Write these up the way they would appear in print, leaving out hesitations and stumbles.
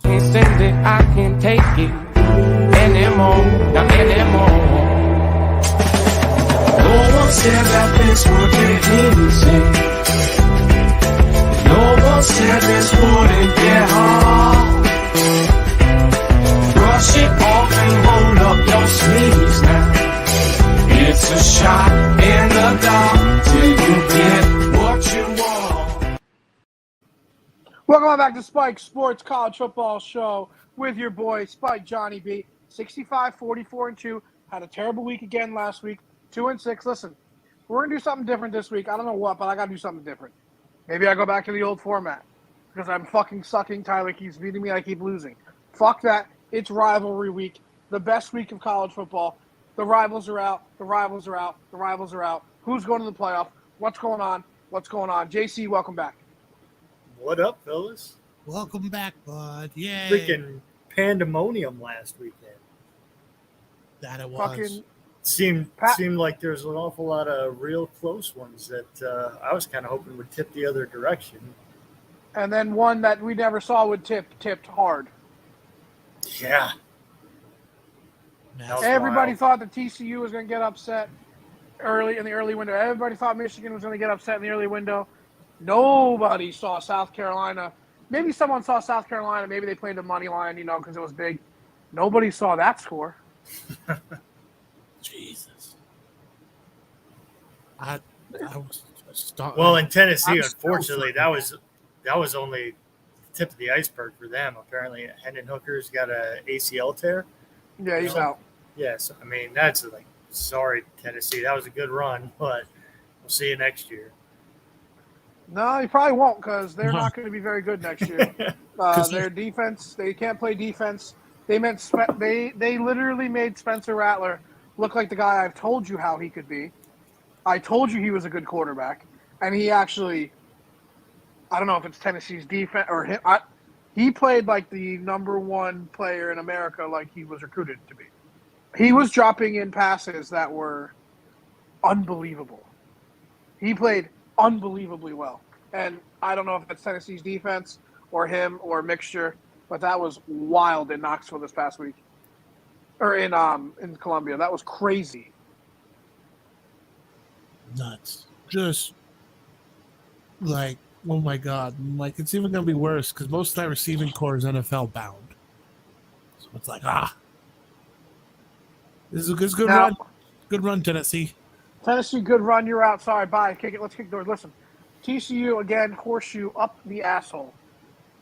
Can't stand it, I can't take it anymore, not anymore. No one said that this would get easy. No one said this wouldn't get hard. Brush it off and roll up your sleeves now. It's a shot in the dark till you get what you want. Welcome back to Spike Sports College Football Show with your boy Spike Johnny B. 65, 44, and 2. Had a terrible week again last week. 2 and 6. Listen, we're gonna do something different this week. I don't know what, but I gotta do something different. Maybe I go back to the old format because I'm fucking sucking. Tyler keeps beating me. I keep losing. Fuck that. It's rivalry week. The best week of college football. The rivals are out. The rivals are out. The rivals are out. Who's going to the playoff? What's going on? What's going on? JC, welcome back. What up, fellas? Welcome back, bud. Yay. Freaking pandemonium last weekend. That it was. Fucking Seemed like there's an awful lot of real close ones that I was kind of hoping would tip the other direction. And then one that we never saw would tipped hard. Yeah. Everybody thought that TCU was going to get upset early in the early window. Everybody thought Michigan was going to get upset in the early window. Nobody saw South Carolina. Maybe someone saw South Carolina. Maybe they played the money line, because it was big. Nobody saw that score. Jesus. I was well, in Tennessee, unfortunately, that was only the tip of the iceberg for them. Apparently, Hendon Hooker's got an ACL tear. Yeah, he's out. Yes, I mean, that's sorry, Tennessee. That was a good run, but we'll see you next year. No, he probably won't because they're not going to be very good next year. Their defense, they can't play defense. They literally made Spencer Rattler look like the guy I've told you how he could be. I told you he was a good quarterback, and he actually, I don't know if it's Tennessee's defense or him. He played like the number one player in America, like he was recruited to be. He was dropping in passes that were unbelievable. He played unbelievably well. And I don't know if that's Tennessee's defense or him or a mixture, but that was wild in Knoxville this past week. Or in Columbia. That was crazy. Nuts. Just like, oh my God. Like, it's even going to be worse because most of that receiving core is NFL bound. So it's like, This is a good run. Good run, Tennessee. Tennessee, good run. You're out. Sorry, bye. Let's kick doors. Listen, TCU, again, horseshoe up the asshole.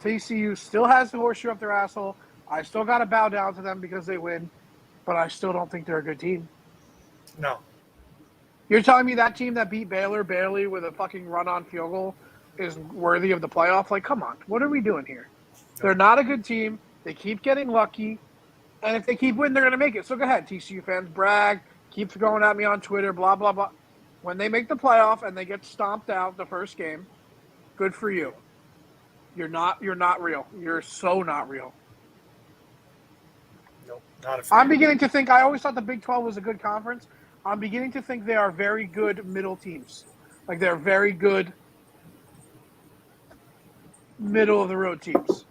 TCU still has the horseshoe up their asshole. I still got to bow down to them because they win, but I still don't think they're a good team. No. You're telling me that team that beat Baylor barely with a fucking run-on field goal is worthy of the playoff? Like, come on. What are we doing here? They're not a good team. They keep getting lucky. And if they keep winning, they're going to make it. So go ahead, TCU fans. Brag. Keep going at me on Twitter, blah, blah, blah. When they make the playoff and they get stomped out the first game, good for you. You're not real. You're so not real. Nope, not a fan. I'm beginning to think, I always thought the Big 12 was a good conference. I'm beginning to think they are very good middle teams. Like they're very good middle of the road teams.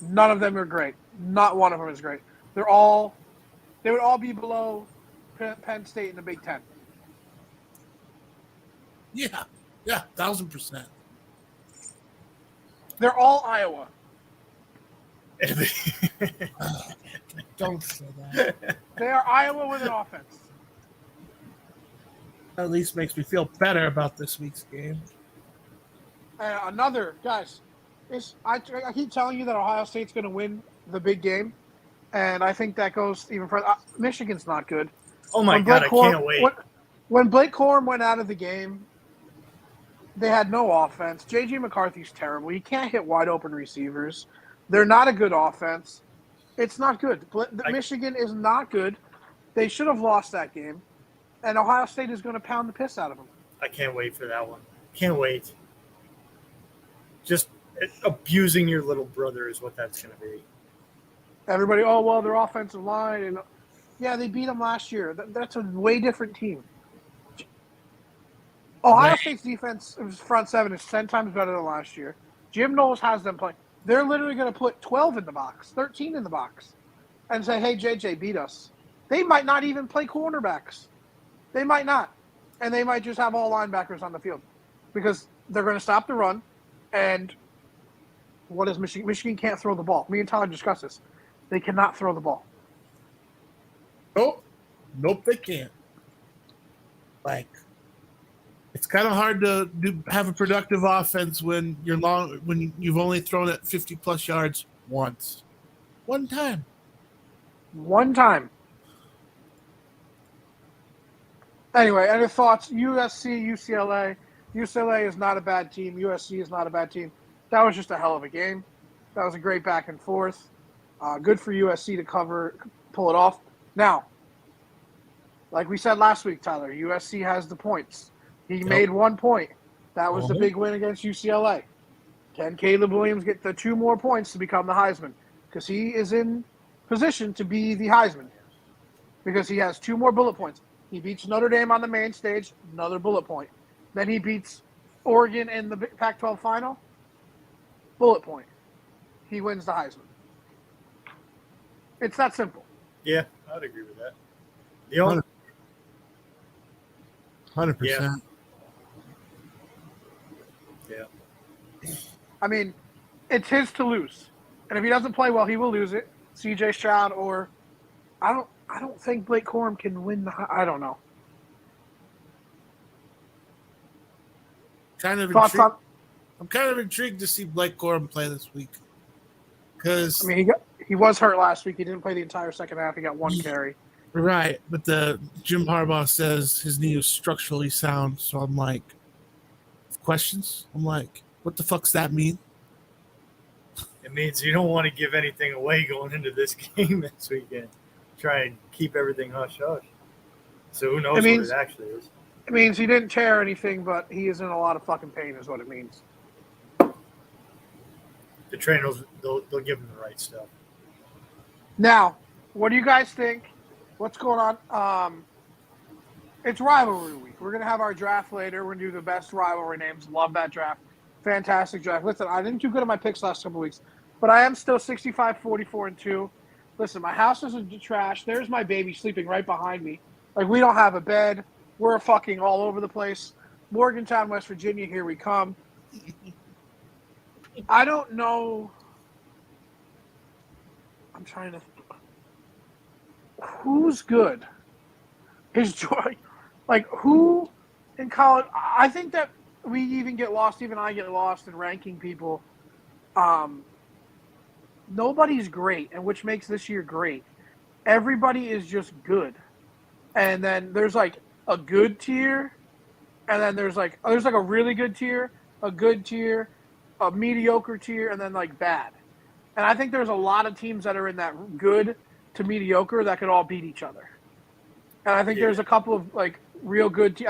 None of them are great. Not one of them is great. They would all be below Penn State in the Big Ten. Yeah, 1,000%. They're all Iowa. Don't say that. They are Iowa with an offense. At least makes me feel better about this week's game. Guys, I keep telling you that Ohio State's going to win the big game, and I think that goes even further. Michigan's not good. Oh my God, I can't wait. When Blake Corum went out of the game, they had no offense. J.J. McCarthy's terrible. He can't hit wide open receivers. They're not a good offense. It's not good. Michigan is not good. They should have lost that game, and Ohio State is going to pound the piss out of them. I can't wait for that one. Can't wait. Just abusing your little brother is what that's going to be. Everybody, their offensive line. And yeah, they beat them last year. That's a way different team. Ohio State's defense front seven is 10 times better than last year. Jim Knowles has them playing. they're literally going to put 12 in the box, 13 in the box, and say, hey, JJ, beat us. They might not even play cornerbacks. They might not. And they might just have all linebackers on the field because they're going to stop the run. And what is Michigan? Michigan can't throw the ball. Me and Tyler discussed this. They cannot throw the ball. Nope, they can't. Like, it's kind of hard to have a productive offense when you've only thrown it 50+ yards once. One time. Anyway, any thoughts? USC, UCLA. UCLA is not a bad team. USC is not a bad team. That was just a hell of a game. That was a great back and forth. Good for USC to pull it off. Now, like we said last week, Tyler, USC has the points. He made 1 point. That was the big win against UCLA. Can Caleb Williams get the 2 more points to become the Heisman? Because he is in position to be the Heisman. Because he has 2 more bullet points. He beats Notre Dame on the main stage, another bullet point. Then he beats Oregon in the Pac-12 final, bullet point. He wins the Heisman. It's that simple. Yeah, I'd agree with that. The only 100%. Yeah. I mean, it's his to lose. And if he doesn't play well, he will lose it. CJ Stroud or I don't think Blake Corum can win I don't know. I'm kind of intrigued to see Blake Corum play this week. Because I mean, he was hurt last week. He didn't play the entire second half. He got 1 carry. Right, but the Jim Harbaugh says his knee is structurally sound. So I'm like, questions? I'm like, what the fuck's that mean? It means you don't want to give anything away going into this game this weekend. Try and keep everything hush-hush. So who knows what it actually is. It means he didn't tear anything, but he is in a lot of fucking pain is what it means. The trainers, they'll give him the right stuff. Now, what do you guys think? What's going on? It's rivalry week. We're going to have our draft later. We're going to do the best rivalry names. Love that draft. Fantastic draft. Listen, I didn't do good at my picks last couple weeks, but I am still 65, 44, and 2. Listen, my house isn't trash. There's my baby sleeping right behind me. Like, we don't have a bed. We're fucking all over the place. Morgantown, West Virginia, here we come. I don't know. I'm trying to. Who's good? Is Joy. Like, who in college? I think that we even get lost, even I get lost in ranking people. Nobody's great, and which makes this year great. Everybody is just good. And then there's like a good tier, and then there's like a really good tier, a good tier, a mediocre tier, and then like bad. And I think there's a lot of teams that are in that good to mediocre that could all beat each other. And I think there's a couple of like real good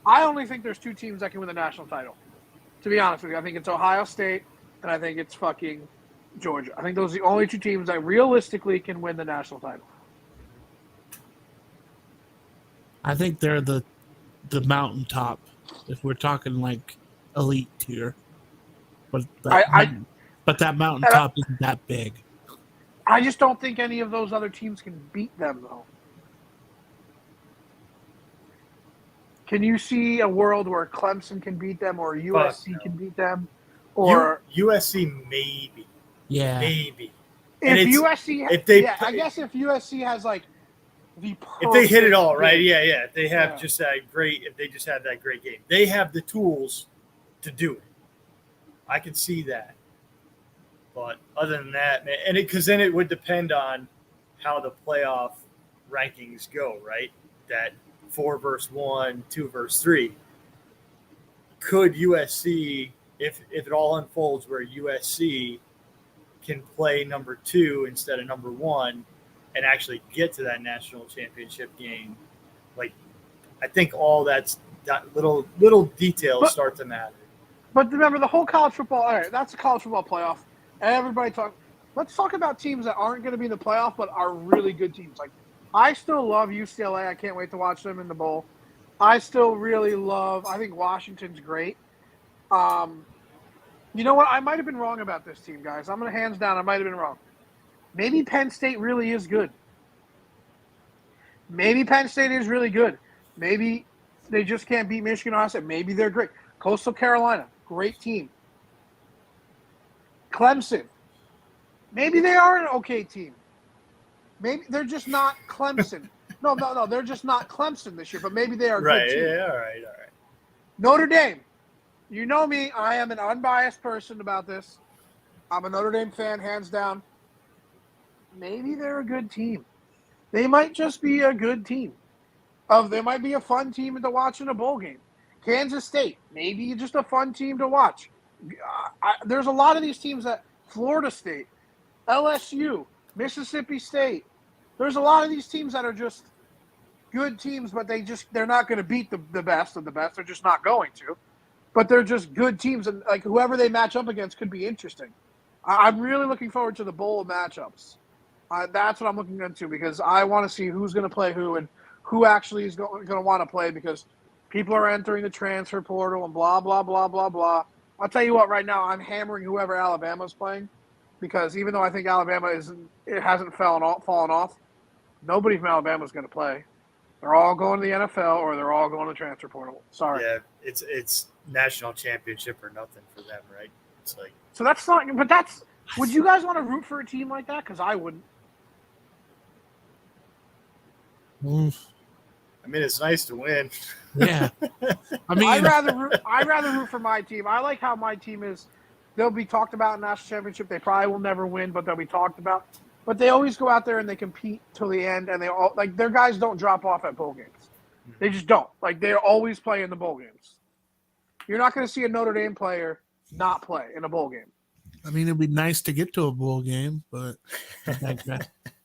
I only think there's 2 teams that can win the national title. To be honest with you, I think it's Ohio State and I think it's fucking Georgia. I think those are the only 2 teams that realistically can win the national title. I think they're the mountaintop if we're talking like elite tier. But that mountaintop isn't that big. I just don't think any of those other teams can beat them, though. Can you see a world where Clemson can beat them or USC can beat them? Or USC maybe. Yeah. Maybe. If USC I guess if USC has like the perfect if they hit it all right, if they have just that great if they just have that great game. They have the tools to do it. I can see that. But other than that, man, because then it would depend on how the playoff rankings go, right? That 4 versus 1, 2 versus 3. Could USC, if it all unfolds where USC can play number 2 instead of number 1 and actually get to that national championship game, like I think all that little details start to matter. But remember, the whole college football, all right, that's a college football playoff. Everybody let's talk about teams that aren't going to be in the playoff but are really good teams. Like, I still love UCLA. I can't wait to watch them in the bowl. I still really I think Washington's great. You know what? I might have been wrong about this team, guys. I'm going to hands down. I might have been wrong. Maybe Penn State really is good. Maybe Penn State is really good. Maybe they just can't beat Michigan or Ohio State. Maybe they're great. Coastal Carolina, great team. Clemson, maybe they are an okay team. Maybe they're just not Clemson. No, they're just not Clemson this year, but maybe they are a Right. good team. Yeah. All right. Notre Dame, you know me. I am an unbiased person about this. I'm a Notre Dame fan, hands down. Maybe they're a good team. They might just be a good team. They might be a fun team to watch in a bowl game. Kansas State, maybe just a fun team to watch. There's a lot of these teams that Florida State, LSU, Mississippi State. There's a lot of these teams that are just good teams, but they're not going to beat the best of the best. They're just not going to. But they're just good teams, and like whoever they match up against could be interesting. I'm really looking forward to the bowl matchups. That's what I'm looking into because I want to see who's going to play who and who actually is going to want to play because people are entering the transfer portal and blah, blah, blah, blah, blah. I'll tell you what, right now I'm hammering whoever Alabama's playing because even though I think Alabama hasn't fallen off, nobody from Alabama is going to play. They're all going to the NFL or they're all going to the transfer portal. Sorry. Yeah, it's national championship or nothing for them, right? It's like so that's not. But that's. Would you guys want to root for a team like that? Because I wouldn't. I mean, it's nice to win. Yeah. I mean, I'd rather root for my team. I like how my team is. They'll be talked about in national championship. They probably will never win, but they'll be talked about. But they always go out there and they compete till the end, and they all like their guys don't drop off at bowl games. They just don't. Like they're always playing in the bowl games. You're not going to see a Notre Dame player not play in a bowl game. I mean, it'd be nice to get to a bowl game, but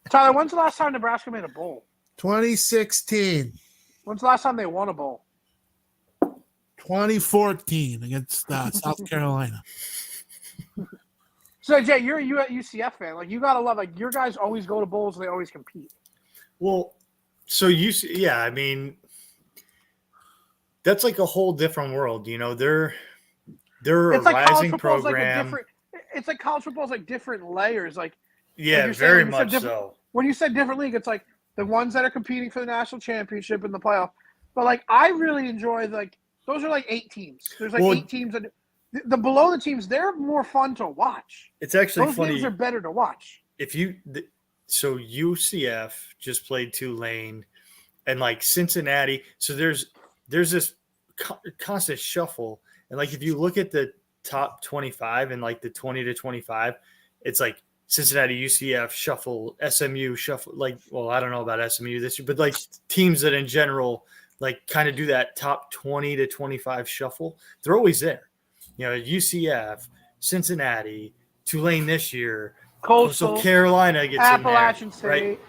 Tyler, when's the last time Nebraska made a bowl? 2016, When's the last time they won a bowl? 2014 against South Carolina. So Jay, you're a UCF fan. Like you gotta love like your guys always go to bowls and they always compete. Well, so I mean, that's like a whole different world. You know, they're a rising program. It's like college football's like different layers. Like yeah, like very much so. When you said different league, it's like the ones that are competing for the national championship and the playoff. But like I really enjoy like those are like 8 teams. There's like 8 teams that the below the teams, they're more fun to watch. It's actually those funny. games are better to watch. So UCF just played Tulane and like Cincinnati. So there's this constant shuffle. And like if you look at the top 25 and like the 20 to 25, it's like Cincinnati, UCF, shuffle, SMU, shuffle. Like, well, I don't know about SMU this year, but like teams that in general like kind of do that top 20 to 25 shuffle. They're always there. You know, UCF, Cincinnati, Tulane this year, Coastal Carolina gets Appalachian in there, State. right?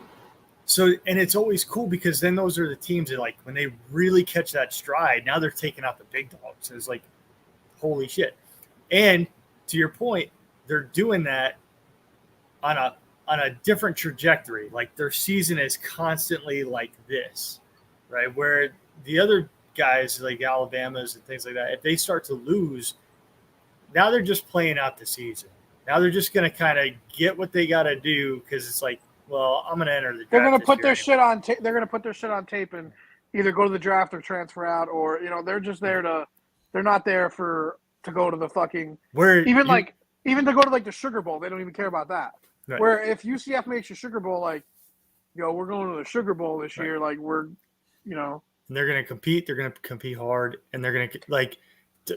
So, and it's always cool because then those are the teams that like when they really catch that stride, now they're taking out the big dogs. It's like, holy shit. And to your point, they're doing that on a different trajectory. Like their season is constantly like this, right? Where the other guys like Alabama's and things like that, if they start to lose, now they're just playing out the season. Now they're just going to kind of get what they got to do because it's like, well, I'm going to enter the draft. They're going to put their shit on tape. They're going to put their shit on tape and either go to the draft or transfer out, or they're just there to. They're not there to go to the fucking even to go to like the Sugar Bowl. They don't even care about that. Right. Where if UCF makes a Sugar Bowl, like, we're going to the Sugar Bowl this year. Like we're, And they're going to compete. They're going to compete hard, and they're going to like.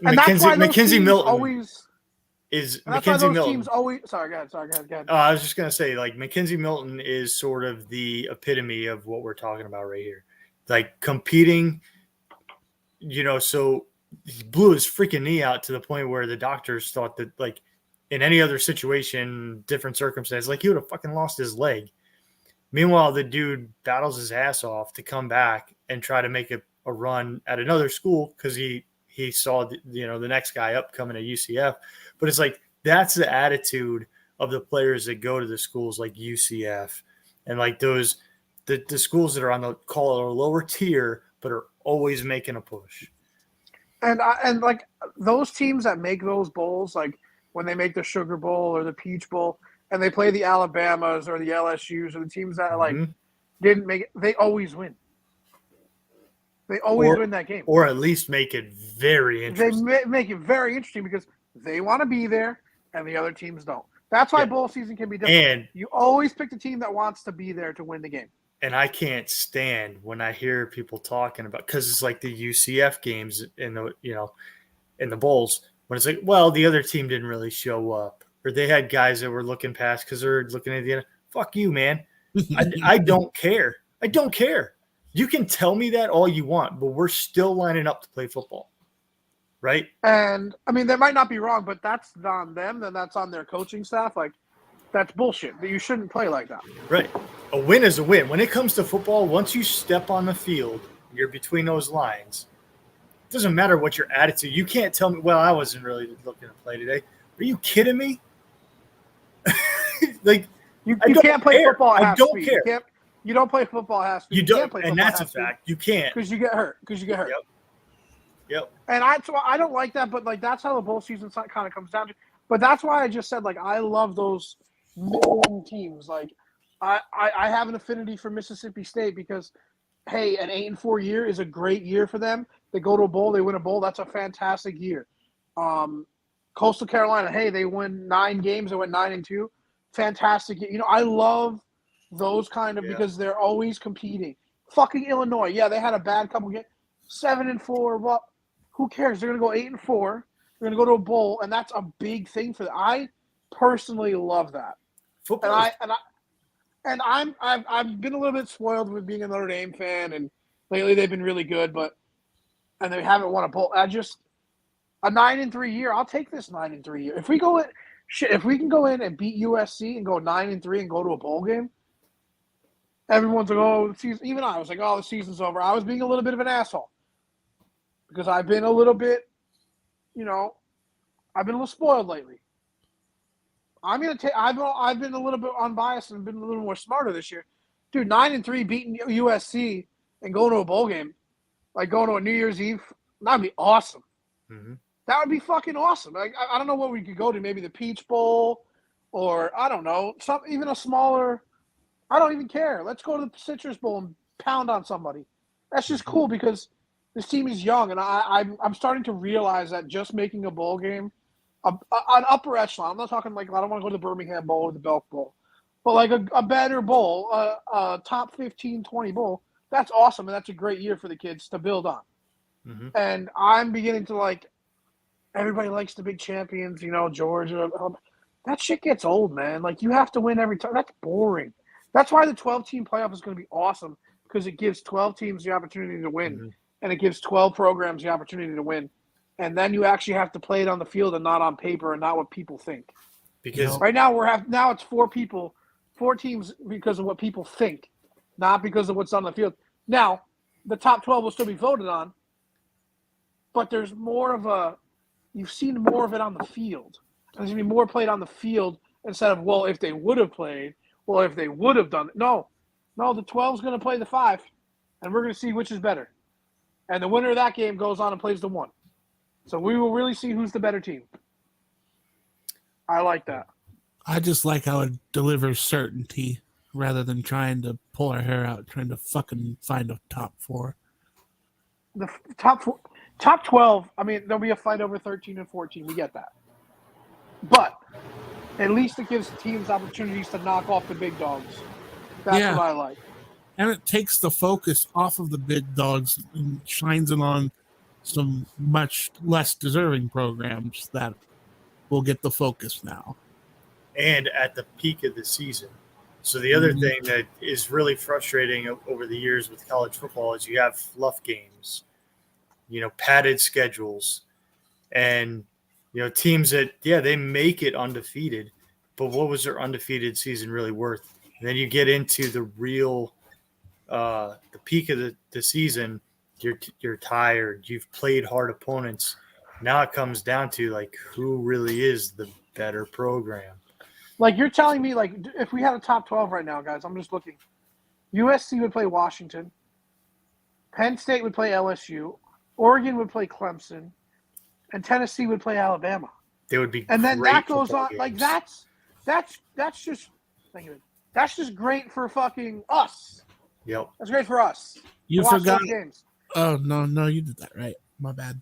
Mackenzie Milton always is Mackenzie Milton. Teams always. Sorry, go ahead. I was just going to say, like, Mackenzie Milton is sort of the epitome of what we're talking about right here. Like competing, so he blew his freaking knee out to the point where the doctors thought that, like, in any other situation, different circumstance, like he would have fucking lost his leg. Meanwhile, the dude battles his ass off to come back and try to make a run at another school because he saw the next guy up coming to UCF. But it's like that's the attitude of the players that go to the schools like UCF and like those the schools that are on the call it a lower tier but are always making a push. And like those teams that make those bowls, like when they make the Sugar Bowl or the Peach Bowl, and they play the Alabamas or the LSUs or the teams that like Mhm. didn't make it, they always win. They always Or win that game. or at least make it very They interesting. make it very interesting because they want to be there and the other teams don't. That's why Yeah. bowl season can be different. And You always pick the team that wants to be there to win the game. and I can't stand when I hear people talking about, because it's like the UCF games in the in the bowls, when it's like, well, the other team didn't really show up, or they had guys that were looking past because they're looking at the end. Fuck you, man. I don't care. I don't care. You can tell me that all you want, but we're still lining up to play football, right? And I mean, they might not be wrong, but that's on them. Then that's on their coaching staff. Like, that's bullshit. That you shouldn't play like that. Right. A win is a win. When it comes to football, once you step on the field, you're between those lines. It doesn't matter what your attitude. You can't tell me, well, I wasn't really looking to play today. Are you kidding me? Like, You I don't can't play care. football at I half don't speed. care. You don't play football at half speed. You don't, can't play and football that's a at half fact. You can't. because you get hurt. Yep. Yep. And I don't like that, but like that's how the bowl season kind of comes down to. But that's why I just said like I love those middling teams. Like I have an affinity for Mississippi State because hey, an 8-4 year is a great year for them. They go to a bowl, they win a bowl. That's a fantastic year. Coastal Carolina, hey, they win 9 games. They went 9-2. Fantastic. You know, I love those kind of because they're always competing. Fucking Illinois, yeah, they had a bad couple games. 7-4. Well, who cares? They're gonna go 8-4. They're gonna go to a bowl, and that's a big thing for them. I personally love that. Football. And I've been a little bit spoiled with being a Notre Dame fan, and lately they've been really good, and they haven't won a bowl. A 9-3 year. I'll take this 9-3 year. If we can go in and beat USC and go 9-3 and go to a bowl game, everyone's like, oh, the season. Even I was like, oh, the season's over. I was being a little bit of an asshole because I've been a little bit, I've been a little spoiled lately. I'm gonna take. I've been a little bit unbiased and been a little more smarter this year, dude. 9-3 beating USC and going to a bowl game, like going to a New Year's Eve, that'd be awesome. Mm-hmm. That would be fucking awesome. Like I don't know what we could go to, maybe the Peach Bowl, or I don't know, even a smaller. I don't even care. Let's go to the Citrus Bowl and pound on somebody. That's just cool because this team is young, and I'm starting to realize that just making a bowl game. An upper echelon. I'm not talking like I don't want to go to the Birmingham Bowl or the Belk Bowl, but like a better bowl, a top 15, 20 bowl. That's awesome, and that's a great year for the kids to build on. Mm-hmm. And I'm beginning to like. Everybody likes the big champions, Georgia. That shit gets old, man. Like you have to win every time. That's boring. That's why the 12-team playoff is going to be awesome because it gives 12 teams the opportunity to win, and it gives 12 programs the opportunity to win. And then you actually have to play it on the field and not on paper and not what people think. Because right now now it's 4 teams because of what people think, not because of what's on the field. Now, the top 12 will still be voted on, but there's more of you've seen more of it on the field. There's going to be more played on the field instead of, well, if they would have played, well, if they would have done it. No, the 12 is going to play the 5, and we're going to see which is better. And the winner of that game goes on and plays the 1. So we will really see who's the better team. I like that. I just like how it delivers certainty rather than trying to pull our hair out, trying to fucking find a top 4. The top 12, I mean, there'll be a fight over 13 and 14. We get that. But at least it gives teams opportunities to knock off the big dogs. That's what I like. And it takes the focus off of the big dogs and shines it on some much less deserving programs that will get the focus now. And at the peak of the season. So the other thing that is really frustrating over the years with college football is you have fluff games, padded schedules, and, teams that, they make it undefeated, but what was their undefeated season really worth? And then you get into the real, the peak of the season, you're tired, you've played hard opponents. Now it comes down to, like, who really is the better program. Like, you're telling me, like, if we had a top 12 right now, guys, I'm just looking. USC would play Washington. Penn State would play LSU. Oregon would play Clemson. And Tennessee would play Alabama. They would be, and then great that goes football on. Like games. that's just that's just great for fucking us. Yep. That's great for us. You to watch forgot. those games. Oh no, you did that right. My bad.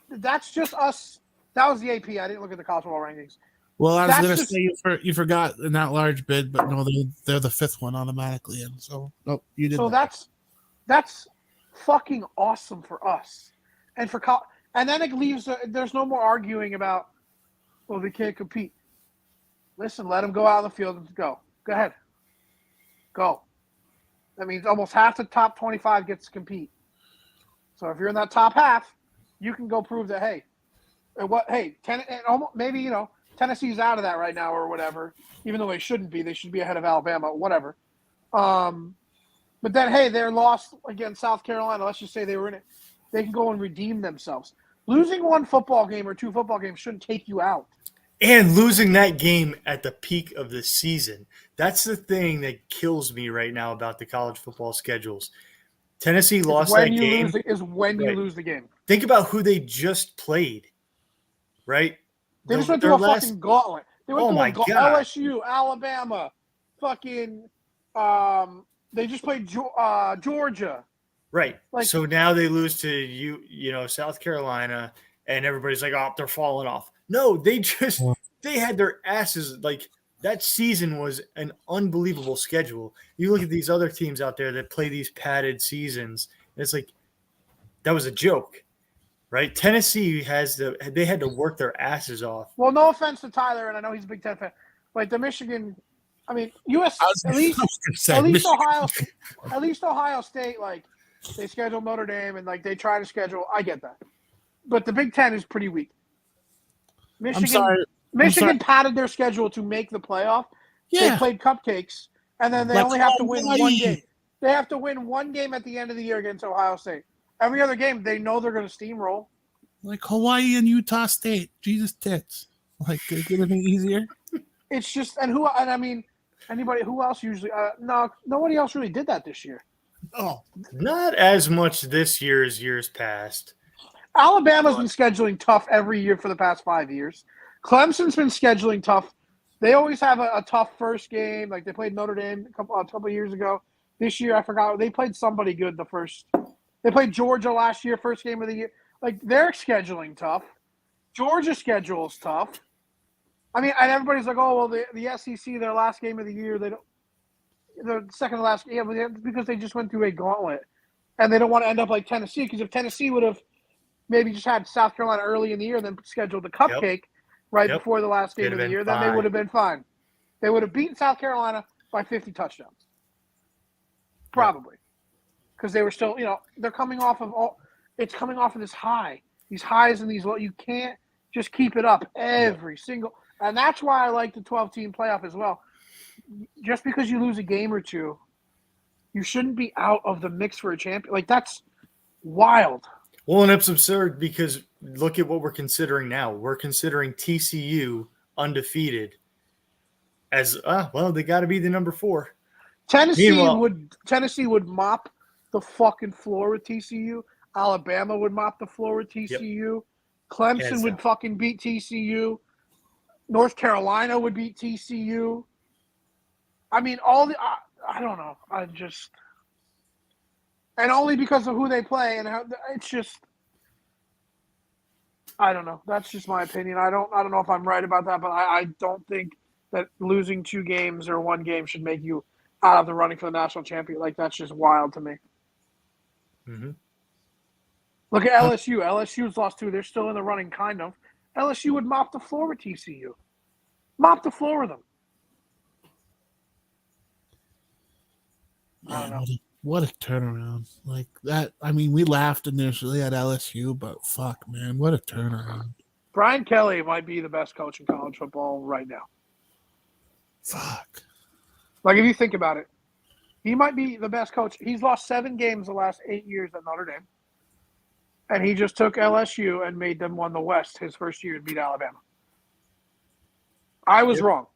That's just us. That was the AP. I didn't look at the college football rankings. Well, I was That's gonna just- say you forgot in that large bid, but no, they're the fifth one automatically, and so nope, you did. So that's fucking awesome for us, and for and then it leaves. There's no more arguing about. Well, they can't compete. Listen, let them go out on the field and go. Go ahead. Go. That means almost half the top 25 gets to compete. So if you're in that top half, you can go prove that, hey, maybe, Tennessee's out of that right now or whatever, even though they shouldn't be. They should be ahead of Alabama, whatever. But then, hey, they're lost against South Carolina. Let's just say they were in it. They can go and redeem themselves. Losing one football game or two football games shouldn't take you out. And losing that game at the peak of the season. That's the thing that kills me right now about the college football schedules. Tennessee lost that game. You lose the game. Think about who they just played, right? They just went through a fucking gauntlet. They went through God. LSU, Alabama, fucking they just played Georgia. Right. Like, so now they lose to South Carolina, and everybody's like, oh, they're falling off. No, they had their asses, like, that season was an unbelievable schedule. You look at these other teams out there that play these padded seasons, and it's like, that was a joke, right? Tennessee they had to work their asses off. Well, no offense to Tyler, and I know he's a Big Ten fan, but the Michigan, at least Ohio State, like, they schedule Notre Dame and like they try to schedule. I get that, but the Big Ten is pretty weak. Michigan padded their schedule to make the playoff. Yeah. They played cupcakes, and then they only have to win one game. They have to win one game at the end of the year against Ohio State. Every other game, they know they're going to steamroll. Like Hawaii and Utah State. Jesus tits. Like, could it get any easier? It's just, who else usually? No, nobody else really did that this year. Oh, not as much this year as years past. Alabama's been scheduling tough every year for the past 5 years. Clemson's been scheduling tough. They always have a tough first game. Like they played Notre Dame a couple of years ago. This year, I forgot. They played somebody good the first. They played Georgia last year, first game of the year. Like, they're scheduling tough. Georgia's schedule is tough. I mean, and everybody's like, oh, well, the SEC, their last game of the year, the second to last game, because they just went through a gauntlet. And they don't want to end up like Tennessee, because if Tennessee would have maybe just had South Carolina early in the year and then scheduled the cupcake before the last game of the year, then they would have been fine. They would have beaten South Carolina by 50 touchdowns. Probably. Because they were still, they're coming off of it's coming off of this high. These highs and these low. You can't just keep it up every single. And that's why I like the 12-team playoff as well. Just because you lose a game or two, you shouldn't be out of the mix for a champion. Like, that's wild. Well, and it's absurd because look at what we're considering now. We're considering TCU undefeated as, they got to be the number 4. Tennessee would mop the fucking floor with TCU. Alabama would mop the floor with TCU. Yep. Clemson would fucking beat TCU. North Carolina would beat TCU. I mean, I don't know. And only because of who they play and how it's just. I don't know. That's just my opinion. I don't know if I'm right about that, but I don't think that losing 2 games or 1 game should make you out of the running for the national champion. Like, that's just wild to me. Mm-hmm. Look at LSU. LSU's lost 2. They're still in the running, kind of. LSU would mop the floor with TCU. Mop the floor with them. I don't know. What a turnaround. Like that. I mean, we laughed initially at LSU, but fuck, man, what a turnaround. Brian Kelly might be the best coach in college football right now. Fuck. Like, if you think about it, he might be the best coach. He's lost 7 games the last 8 years at Notre Dame. And he just took LSU and made them win the West his first year and beat Alabama. I was wrong.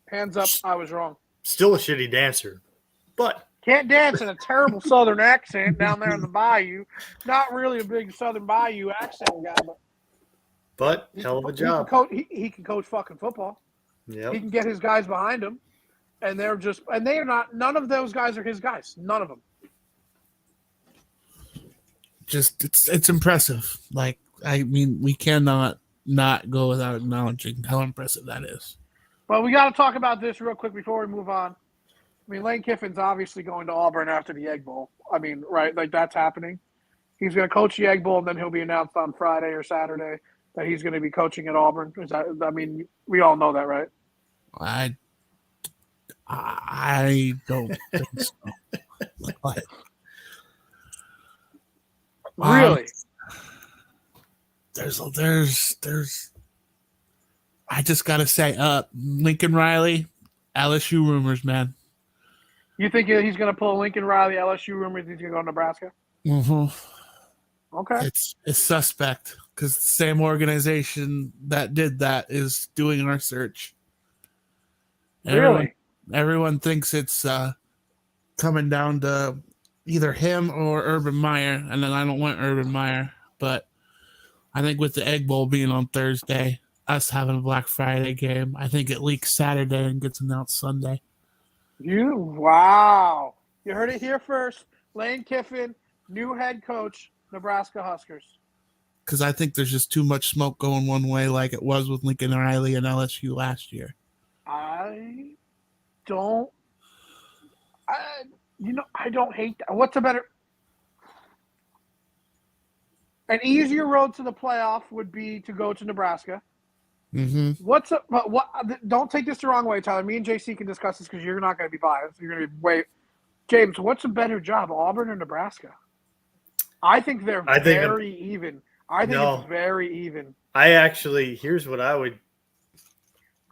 Hands up, I was wrong. Still a shitty dancer, but can't dance in a terrible Southern accent down there in the bayou. Not really a big Southern bayou accent guy, but But hell of a job. He can coach fucking football. Yep. He can get his guys behind him, and they are not. None of those guys are his guys. None of them. Just it's impressive. Like, I mean, we cannot not go without acknowledging how impressive that is. But we got to talk about this real quick before we move on. I mean, Lane Kiffin's obviously going to Auburn after the Egg Bowl. I mean, right? Like, that's happening. He's going to coach the Egg Bowl, and then he'll be announced on Friday or Saturday that he's going to be coaching at Auburn. I mean, we all know that, right? I don't think so. But, really? There's. I just gotta say, Lincoln Riley, LSU rumors, man. You think he's going to pull Lincoln Riley, LSU rumors? He's going to go to Nebraska? Mm-hmm. Okay. It's suspect because the same organization that did that is doing our search. Really? Everyone thinks it's coming down to either him or Urban Meyer, and then I don't want Urban Meyer, but I think with the Egg Bowl being on Thursday, us having a Black Friday game, I think it leaks Saturday and gets announced Sunday. Wow. You heard it here first. Lane Kiffin, new head coach, Nebraska Huskers. Because I think there's just too much smoke going one way like it was with Lincoln Riley and LSU last year. I don't hate that. What's a better – an easier road to the playoff would be to go to Nebraska. Mm-hmm. Don't take this the wrong way, Tyler. Me and JC can discuss this because you're not going to be biased. You're going to be James, what's a better job, Auburn or Nebraska? I think they're very even. I think it's very even. Here's what I would.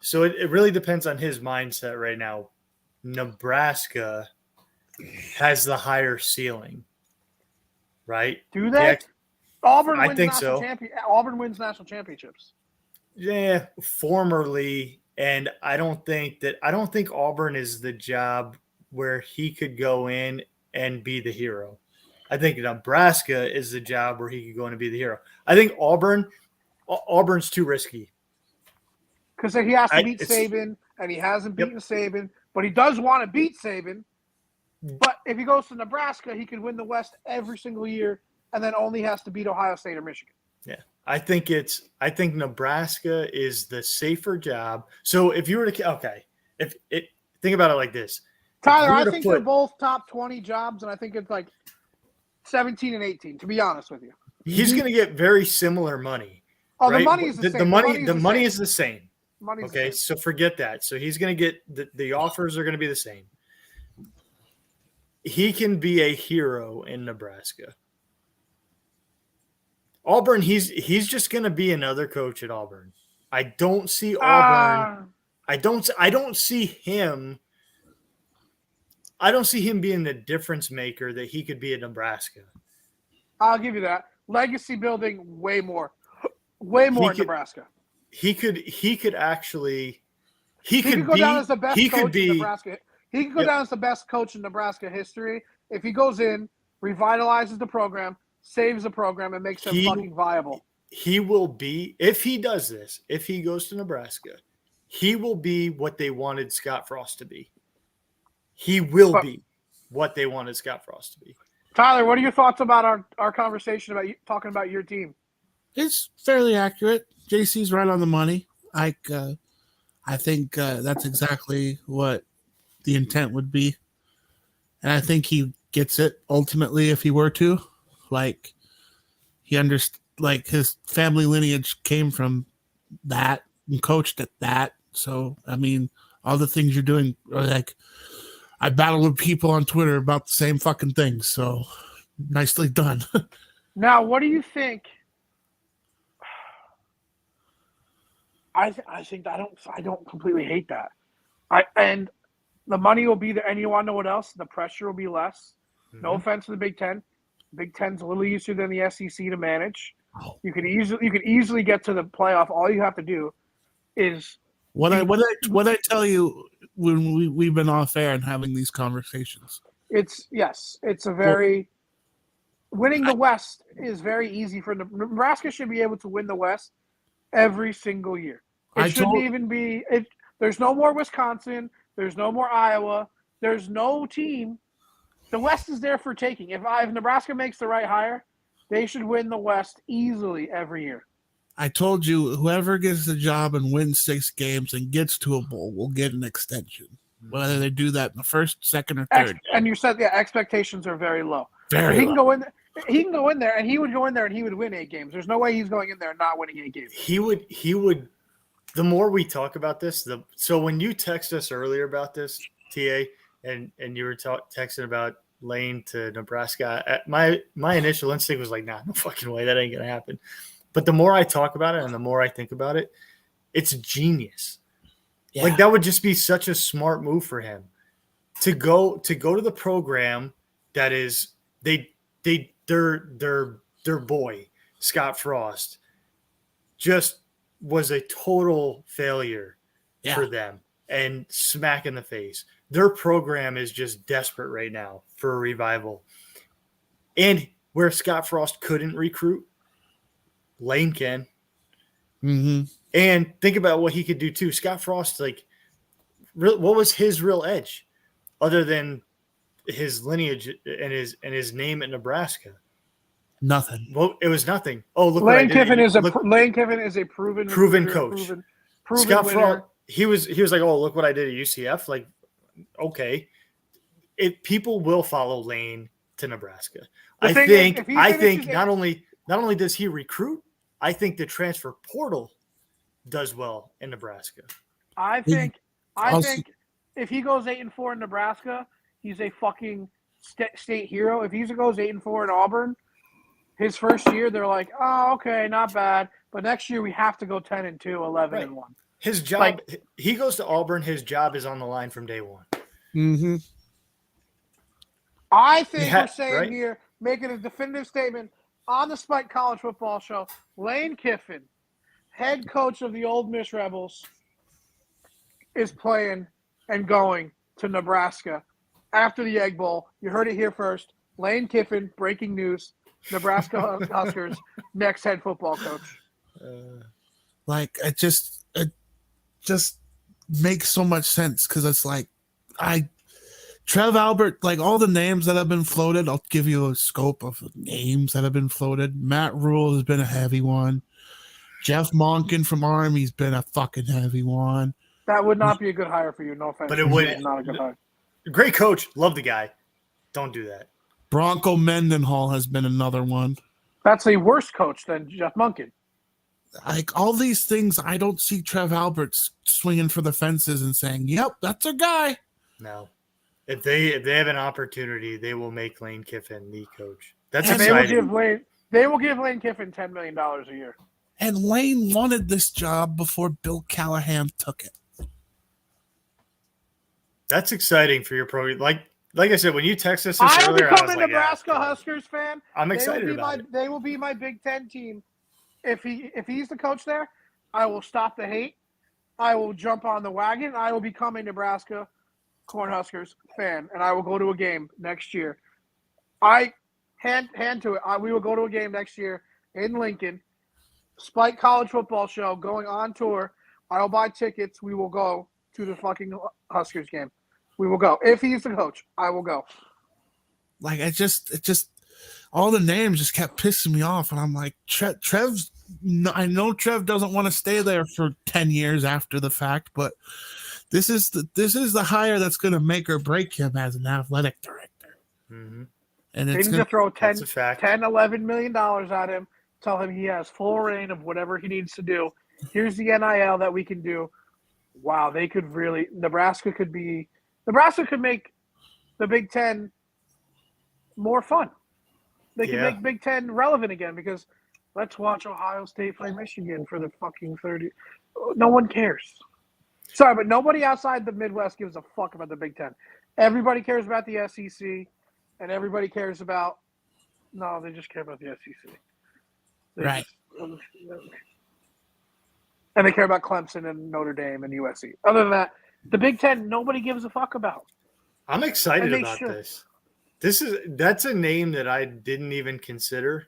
So it really depends on his mindset right now. Nebraska has the higher ceiling, right? Do they? Yeah, Auburn wins I think so. Auburn wins national championships. Yeah, formerly, and I don't think Auburn is the job where he could go in and be the hero. I think Nebraska is the job where he could go in and be the hero. I think Auburn's too risky. Because he has to beat Saban, and he hasn't beaten Saban, but he does want to beat Saban. But if he goes to Nebraska, he could win the West every single year, and then only has to beat Ohio State or Michigan. Yeah, I think Nebraska is the safer job. So if you were to think about it like this, Tyler, I think they're both top 20 jobs, and I think it's like 17 and 18. To be honest with you, he's going to get very similar money. Oh, right? The money is the same. The money is the same. Okay, the same. so forget that. So he's going to get the offers are going to be the same. He can be a hero in Nebraska. Auburn, he's just going to be another coach at Auburn. I don't see Auburn. I don't see him. I don't see him being the difference maker that he could be at Nebraska. I'll give you that. Legacy building, way more in Nebraska. He could go down as the best coach in Nebraska. He could go down as the best coach in Nebraska history if he goes in, revitalizes the program, saves the program, and makes them fucking viable. He will be, if he does this, if he goes to Nebraska, he will be what they wanted Scott Frost to be. He will be what they wanted Scott Frost to be. Tyler, what are your thoughts about our conversation about talking about your team? It's fairly accurate. JC's right on the money. I think that's exactly what the intent would be. And I think he gets it ultimately if he were to. Like, he like his family lineage came from that and coached at that. So, I mean, all the things you're doing are like, I battle with people on Twitter about the same fucking things. So, nicely done. Now, what do you think? I don't completely hate that. And the money will be there. And you want to know what else? The pressure will be less. Mm-hmm. No offense to the Big Ten. Big Ten's a little easier than the SEC to manage. Oh. You could easily get to the playoff. All you have to do is what I tell you when we've been off air and having these conversations. It's a very winning the West is very easy for Nebraska. Should be able to win the West every single year. It shouldn't even be. There's no more Wisconsin. There's no more Iowa. There's no team. The West is there for taking. If Nebraska makes the right hire, they should win the West easily every year. I told you, whoever gets the job and wins 6 games and gets to a bowl will get an extension. Whether they do that in the first, second, or third. And you said, expectations are very low. Very he low. can go in. He can go in there, and he would go in there, and he would win 8 games. There's no way he's going in there and not winning 8 games. He would. The more we talk about this, so when you texted us earlier about this, TA, and you were texting about Lane to Nebraska, my initial instinct was like, nah, no fucking way, that ain't gonna happen. But the more I talk about it and the more I think about it, it's genius. Yeah. Like that would just be such a smart move for him to go to the program that is their boy Scott Frost just was a total failure for them and smack in the face. Their program is just desperate right now for a revival. And where Scott Frost couldn't recruit, Lane can. Mm-hmm. And think about what he could do too. Scott Frost, what was his real edge other than his lineage and his name at Nebraska? Nothing. Well, it was nothing. Oh, look, Lane Kiffin is a proven coach. Proven Scott winner. Frost, he was like, oh, look what I did at UCF. Like, okay, people will follow Lane to Nebraska. I think not only does he recruit, I think the transfer portal does well in Nebraska. I think if he goes 8-4 in Nebraska, he's a fucking state hero. If he goes 8-4 in Auburn, his first year they're like, oh, okay, not bad. But next year we have to go 10-2, 11-1. His job, he goes to Auburn. His job is on the line from day one. Mm-hmm. I think we're saying here, making a definitive statement on the Spike College Football Show, Lane Kiffin, head coach of the Ole Miss Rebels, is playing and going to Nebraska after the Egg Bowl. You heard it here first. Lane Kiffin, breaking news, Nebraska Huskers, next head football coach. It just makes so much sense because it's like Trev Albert, like all the names that have been floated, I'll give you a scope of names that have been floated. Matt Rule has been a heavy one. Jeff Monken from Army's been a fucking heavy one. That would not be a good hire for you. No offense. But it would. Not a good hire. Great coach. Love the guy. Don't do that. Bronco Mendenhall has been another one. That's a worse coach than Jeff Monken. Like all these things, I don't see Trev Albert swinging for the fences and saying, yep, that's our guy. No. If they have an opportunity, they will make Lane Kiffin the coach. That's and exciting. They will give Lane Kiffin $10 million a year. And Lane wanted this job before Bill Callahan took it. That's exciting for your program. Like I said, when you texted us I will earlier, become I was a Nebraska Huskers fan. I'm excited about it. They will be my Big Ten team. If he's the coach there, I will stop the hate. I will jump on the wagon. I will become a Nebraska Cornhuskers fan, and I will go to a game next year. I hand to it. We will go to a game next year in Lincoln. Spike College Football Show going on tour. I'll buy tickets. We will go to the fucking Huskers game. We will go. If he's the coach, I will go. Like it just all the names just kept pissing me off, and I'm like, Trev's. I know Trev doesn't want to stay there for 10 years after the fact, but this is the hire that's going to make or break him as an athletic director. Mm-hmm. And it's going to throw $11 million at him. Tell him he has full reign of whatever he needs to do. Here's the NIL that we can do. Wow, they could really – Nebraska could make the Big Ten more fun. They can make Big Ten relevant again because let's watch Ohio State play Michigan for the fucking 30 – no one cares. Sorry, but nobody outside the Midwest gives a fuck about the Big Ten. Everybody cares about the SEC, and everybody cares about – no, they just care about the SEC. Right. And they care about Clemson and Notre Dame and USC. Other than that, the Big Ten, nobody gives a fuck about. I'm excited about this. That's a name that I didn't even consider.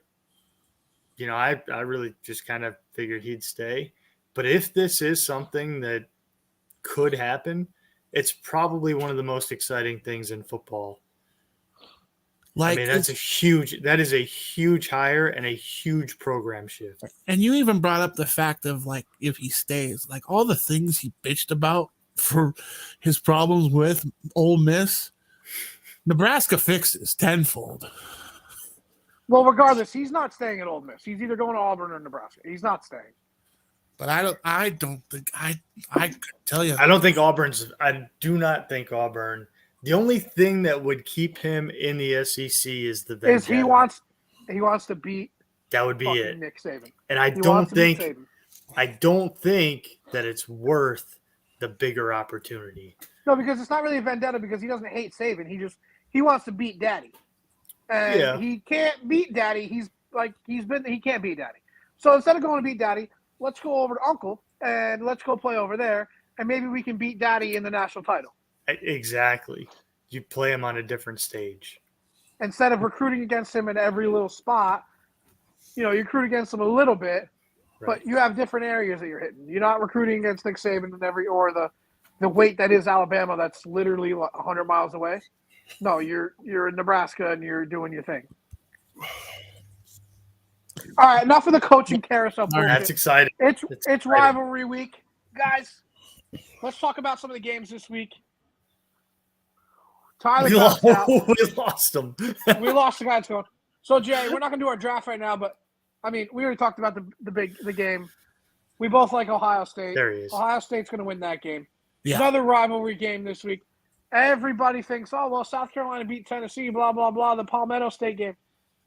You know, I really just kind of figured he'd stay. But if this is something that could happen, it's probably one of the most exciting things in football. Like, I mean, that is a huge hire and a huge program shift. and you even brought up the fact of like if he stays, like all the things he bitched about for his problems with Ole Miss, Nebraska fixes tenfold. Well, regardless, he's not staying at Ole Miss. He's either going to Auburn or Nebraska. He's not staying. But I don't think I could tell you. I do not think Auburn. The only thing that would keep him in the SEC is the vendetta. Is he wants to beat that would be it. Nick Saban. And I don't think that it's worth the bigger opportunity. No, because it's not really a vendetta because he doesn't hate Saban. He wants to beat Daddy. And he can't beat Daddy. He can't beat Daddy. So instead of going to beat Daddy, let's go over to Uncle and let's go play over there, and maybe we can beat Daddy in the national title. Exactly. You play him on a different stage. Instead of recruiting against him in every little spot, you recruit against him a little bit, but you have different areas that you're hitting. You're not recruiting against Nick Saban or the weight that is Alabama that's literally 100 miles away. No, you're in Nebraska and you're doing your thing. All right, enough of the coaching carousel. That's exciting. It's rivalry week, guys. Let's talk about some of the games this week. Tyler, we lost them. We lost the guy that's going. So Jay, we're not going to do our draft right now, but I mean, we already talked about the game. We both like Ohio State. There he is. Ohio State's going to win that game. Yeah. Another rivalry game this week. Everybody thinks, oh, well, South Carolina beat Tennessee, blah, blah, blah, the Palmetto State game.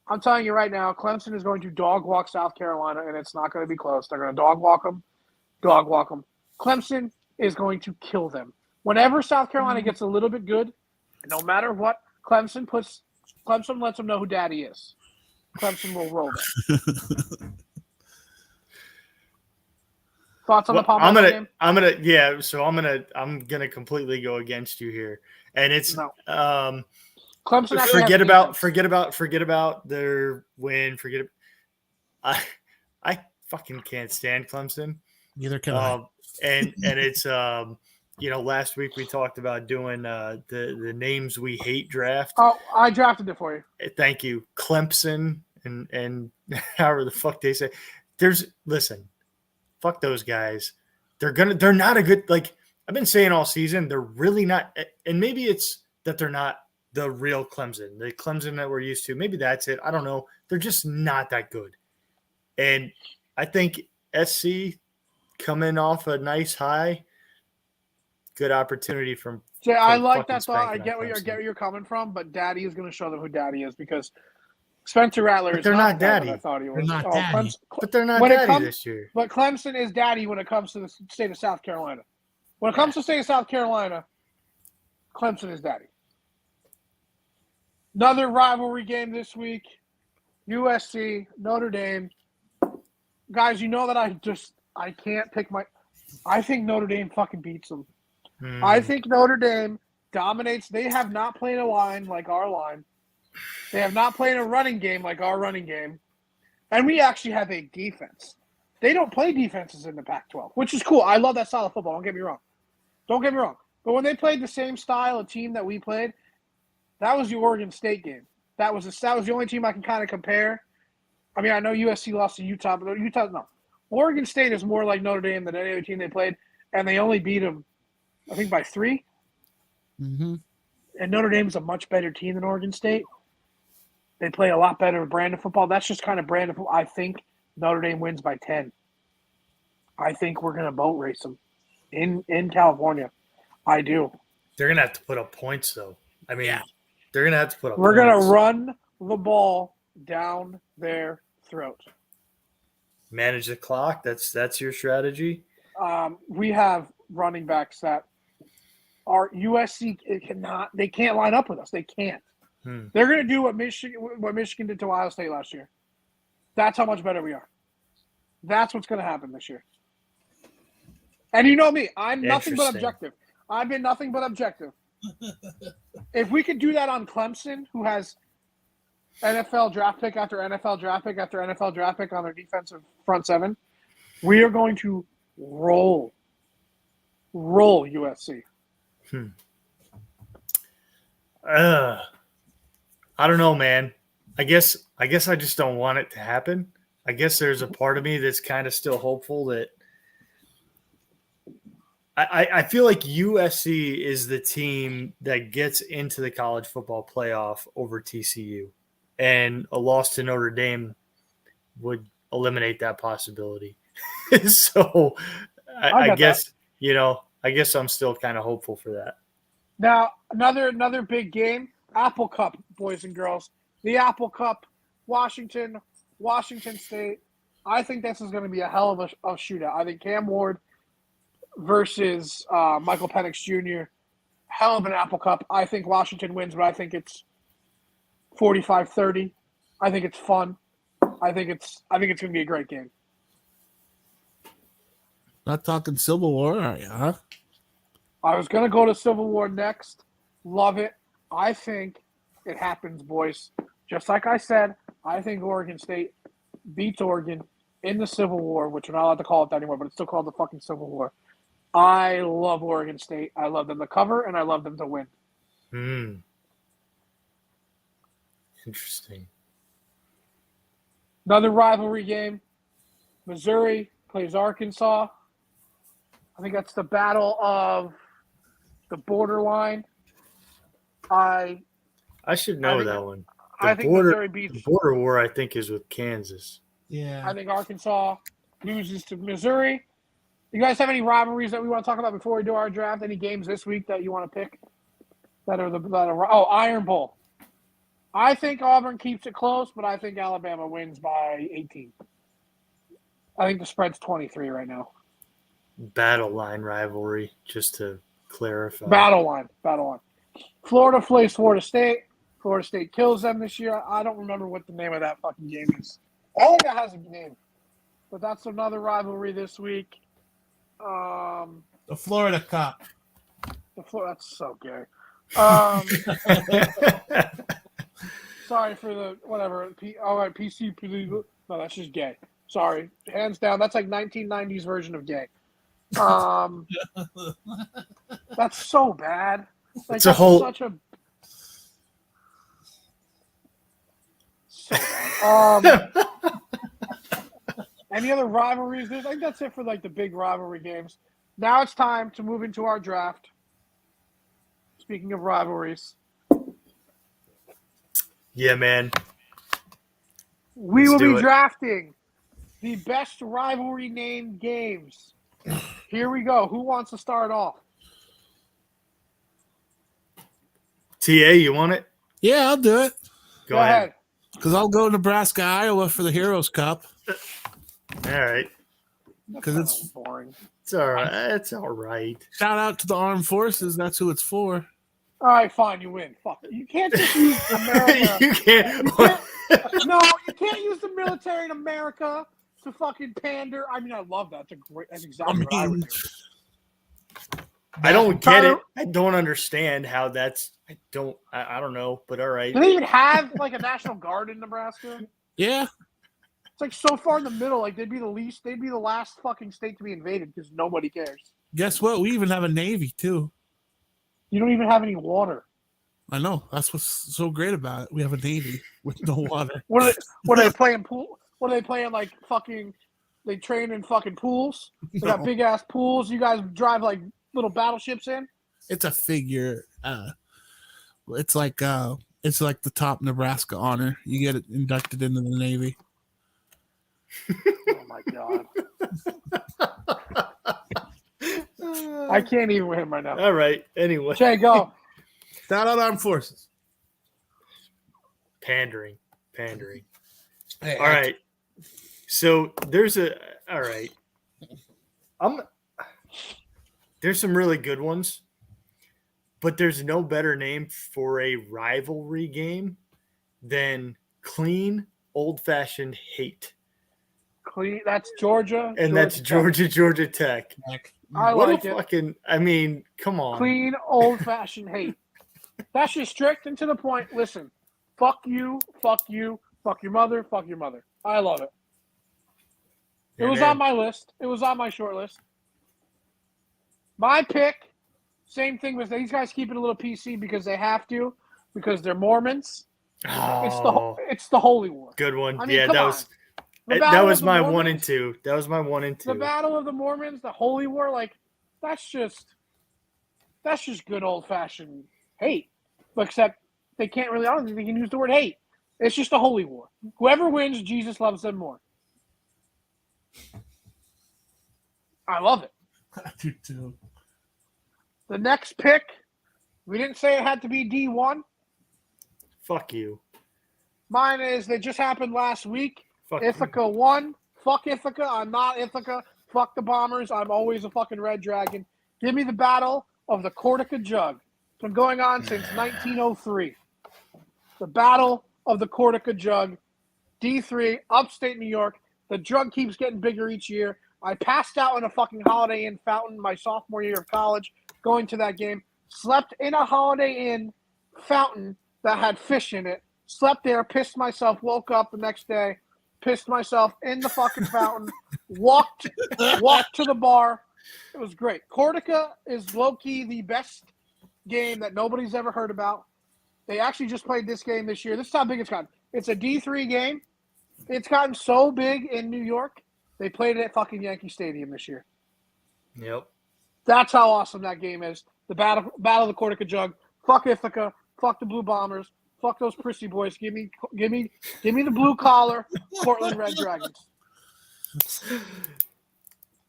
I'm telling you right now, Clemson is going to dog walk South Carolina, and it's not going to be close. They're going to dog walk them. Clemson is going to kill them. Whenever South Carolina gets a little bit good, no matter what, Clemson lets them know who Daddy is. Clemson will roll them. Thoughts on the Palmetto game? I'm gonna completely go against you here, and it's Clemson. Forget about their win. I fucking can't stand Clemson. Neither can I. And it's last week we talked about doing the names we hate draft. Oh, I drafted it for you. Thank you, Clemson, and however the fuck they say. Listen. Fuck those guys. They're not a good, like I've been saying all season, they're really not, and maybe it's that they're not the real Clemson, the Clemson that we're used to. Maybe that's it. I don't know. They're just not that good. And I think SC coming off a nice high, good opportunity from. Jay, I like that thought. I get where you're coming from, but Daddy is going to show them who Daddy is because Spencer Rattler is not Daddy. I thought he was. They're not Daddy. But they're not Daddy this year. But Clemson is Daddy when it comes to the state of South Carolina. When it comes to the state of South Carolina, Clemson is Daddy. Another rivalry game this week. USC, Notre Dame. Guys, you know that I can't pick I think Notre Dame fucking beats them. I think Notre Dame dominates. They have not played a line like our line. They have not played a running game like our running game. And we actually have a defense. They don't play defenses in the Pac-12, which is cool. I love that style of football. Don't get me wrong. But when they played the same style of team that we played, that was the Oregon State game. That was the only team I can kind of compare. I mean, I know USC lost to Utah, but no. Oregon State is more like Notre Dame than any other team they played, and they only beat them, I think, by 3. Mm-hmm. And Notre Dame is a much better team than Oregon State. They play a lot better brand of football. That's just kind of brand of football. I think Notre Dame wins by 10. I think we're going to boat race them in California. I do. They're going to have to put up points, though. I mean, they're going to have to put up We're points. going to run the ball down their throat. Manage the clock. That's your strategy? We have running backs that are USC they can't line up with us. They can't. They're going to do what Michigan did to Ohio State last year. That's how much better we are. That's what's going to happen this year. And you know me, I'm nothing but objective. I've been nothing but objective. If we could do that on Clemson, who has NFL draft pick after NFL draft pick after NFL draft pick on their defensive front seven, we are going to Roll USC. I don't know, man. I guess I just don't want it to happen. I guess there's a part of me that's kind of still hopeful that I feel like USC is the team that gets into the college football playoff over TCU, and a loss to Notre Dame would eliminate that possibility. So I guess I guess I'm still kind of hopeful for that. Now, another big game, Apple Cup, boys and girls. The Apple Cup, Washington State. I think this is going to be a hell of a shootout. I think Cam Ward versus Michael Penix Jr., hell of an Apple Cup. I think Washington wins, but I think it's 45-30. I think it's fun. I think it's going to be a great game. Not talking Civil War, are you, huh? I was going to go to Civil War next. Love it. I think it happens, boys. Just like I said, I think Oregon State beats Oregon in the Civil War, which we're not allowed to call it that anymore, but it's still called the fucking Civil War. I love Oregon State. I love them to cover, and I love them to win. Interesting. Another rivalry game. Missouri plays Arkansas. I think that's the battle of the borderline. I should know that one. I think Missouri beats. The border war, I think, is with Kansas. Yeah. I think Arkansas loses to Missouri. You guys have any rivalries that we want to talk about before we do our draft? Any games this week that you want to pick? Iron Bowl. I think Auburn keeps it close, but I think Alabama wins by 18. I think the spread's 23 right now. Battle line rivalry, just to clarify. Battle line. Florida plays Florida State. Florida State kills them this year. I don't remember what the name of that fucking game is. I think it has a name. But that's another rivalry this week. The Florida Cup. That's so gay. Sorry for the whatever. PC. No, that's just gay. Sorry, hands down. That's like 1990s version of gay. That's so bad. Like, it's a whole. Such a. So bad. Any other rivalries? I think that's it for like the big rivalry games. Now it's time to move into our draft. Speaking of rivalries. Yeah, man. We will be drafting the best rivalry name games. Here we go. Who wants to start off? TA, you want it? Yeah, I'll do it. Go ahead. Because I'll go Nebraska, Iowa for the Heroes Cup. All right. Because it's boring. It's all right. It's all right. Shout out to the armed forces. That's who it's for. All right, fine. You win. Fuck. You can't just use America. You can't. No, you can't use the military in America to fucking pander. I mean, I love that. That's exactly what I would do. I don't get it. I don't understand how that's. I don't know. But all right. Do they even have like a National Guard in Nebraska? Yeah. It's like so far in the middle. Like they'd be the last fucking state to be invaded because nobody cares. Guess what? We even have a Navy too. You don't even have any water. I know. That's what's so great about it. We have a Navy with no water. What are they playing pool? What are they playing like fucking? They train in fucking pools. They got big ass pools. You guys drive like little battleships in. It's a figure. It's like the top Nebraska honor. You get inducted into the Navy. Oh my god. I can't even with him right now. All right. Anyway. Jay, go. Shout out armed forces. Pandering. Hey, All right. So there's some really good ones, but there's no better name for a rivalry game than clean, old-fashioned hate. Clean. That's Georgia. And that's Georgia Tech. I what like a it. fucking, I mean, come on. Clean, old-fashioned hate. That's just strict and to the point. Listen, fuck you, fuck your mother, fuck your mother. I love it. It was on my list. It was on my short list. My pick, same thing with these guys keep it a little PC because they have to, because they're Mormons. Oh, It's the Holy War. good one. I mean, Yeah, come that on. was The that Battle was of the my Mormons, 1 and 2. That was my 1 and 2. The Battle of the Mormons, the Holy War, like that's just good old fashioned hate. Except they can't really. I don't think they can use the word hate. It's just a holy war. Whoever wins, Jesus loves them more. I love it. I do too. The next pick, we didn't say it had to be D1. Fuck you. Mine is, they just happened last week. Fuck Ithaca won. Fuck Ithaca. I'm not Ithaca. Fuck the Bombers. I'm always a fucking Red Dragon. Give me the Battle of the Cortica Jug. It's been going on since 1903. The Battle of the Cortica Jug. D3, upstate New York. The jug keeps getting bigger each year. I passed out in a fucking Holiday Inn fountain my sophomore year of college going to that game. Slept in a Holiday Inn fountain that had fish in it. Slept there, pissed myself, woke up the next day, pissed myself in the fucking fountain, walked to the bar. It was great. Cortica is low-key the best game that nobody's ever heard about. They actually just played this game this year. This is how big it's gotten. It's a D3 game. It's gotten so big in New York, they played it at fucking Yankee Stadium this year. Yep. That's how awesome that game is. The Battle of the Cortica Jug. Fuck Ithaca. Fuck the Blue Bombers. Fuck those prissy boys. Give me the blue collar Portland Red Dragons.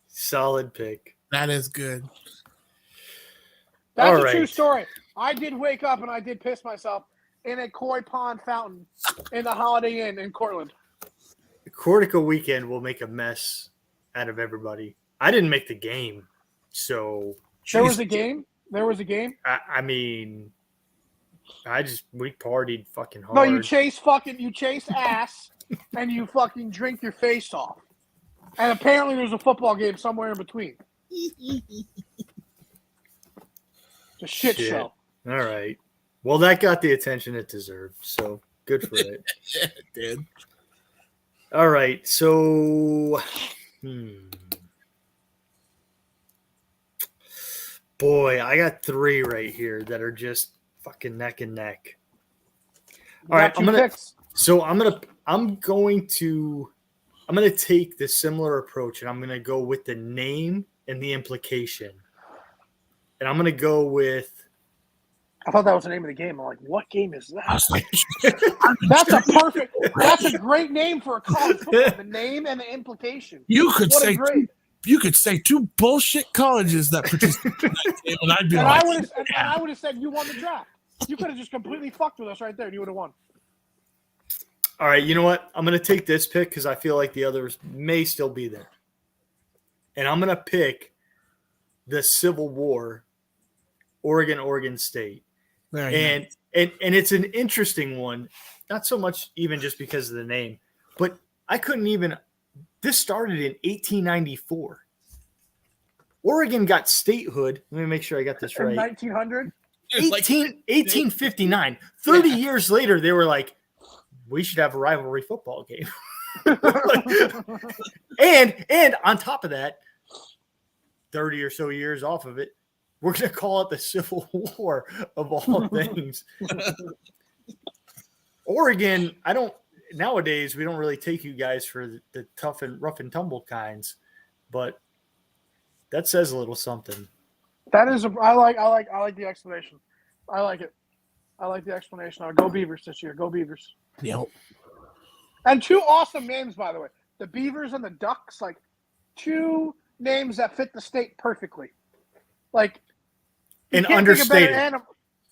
Solid pick. That is good. That's All a right. true story. I did wake up and I did piss myself in a koi pond fountain in the Holiday Inn in Cortland. The Cortica weekend will make a mess out of everybody. I didn't make the game, so There was a game? I mean, we partied fucking hard. No, you chase ass and you fucking drink your face off. And apparently there's a football game somewhere in between. It's a shit show. All right. Well, that got the attention it deserved, so good for it. It did. All right. So, boy, I got 3 right here that are just fucking neck and neck. All right, I'm going to take the similar approach, and I'm going to go with the name and the implication. And I'm going to go with. I thought that was the name of the game. I'm like, what game is that? That's a great name for a college football. The name and the implication. You could say 2 bullshit colleges that participate in that game, and I'd be like, I would have said you won the draft. You could have just completely fucked with us right there, and you would have won. All right, you know what? I'm going to take this pick because I feel like the others may still be there. And I'm going to pick the Civil War, Oregon State. And it's an interesting one, not so much even just because of the name, but I couldn't even – this started in 1894. Oregon got statehood. Let me make sure I got this right. In 1900? 1859. 30 years later, they were like, we should have a rivalry football game. and on top of that, 30 or so years off of it, we're going to call it the Civil War of all things. Oregon, nowadays, we don't really take you guys for the tough and rough and tumble kinds, but that says a little something. I like the explanation. I like it. I like the explanation. I'll go Beavers this year. Go Beavers. Yep. And 2 awesome names, by the way. The Beavers and the Ducks, like 2 names that fit the state perfectly. Like, and understated.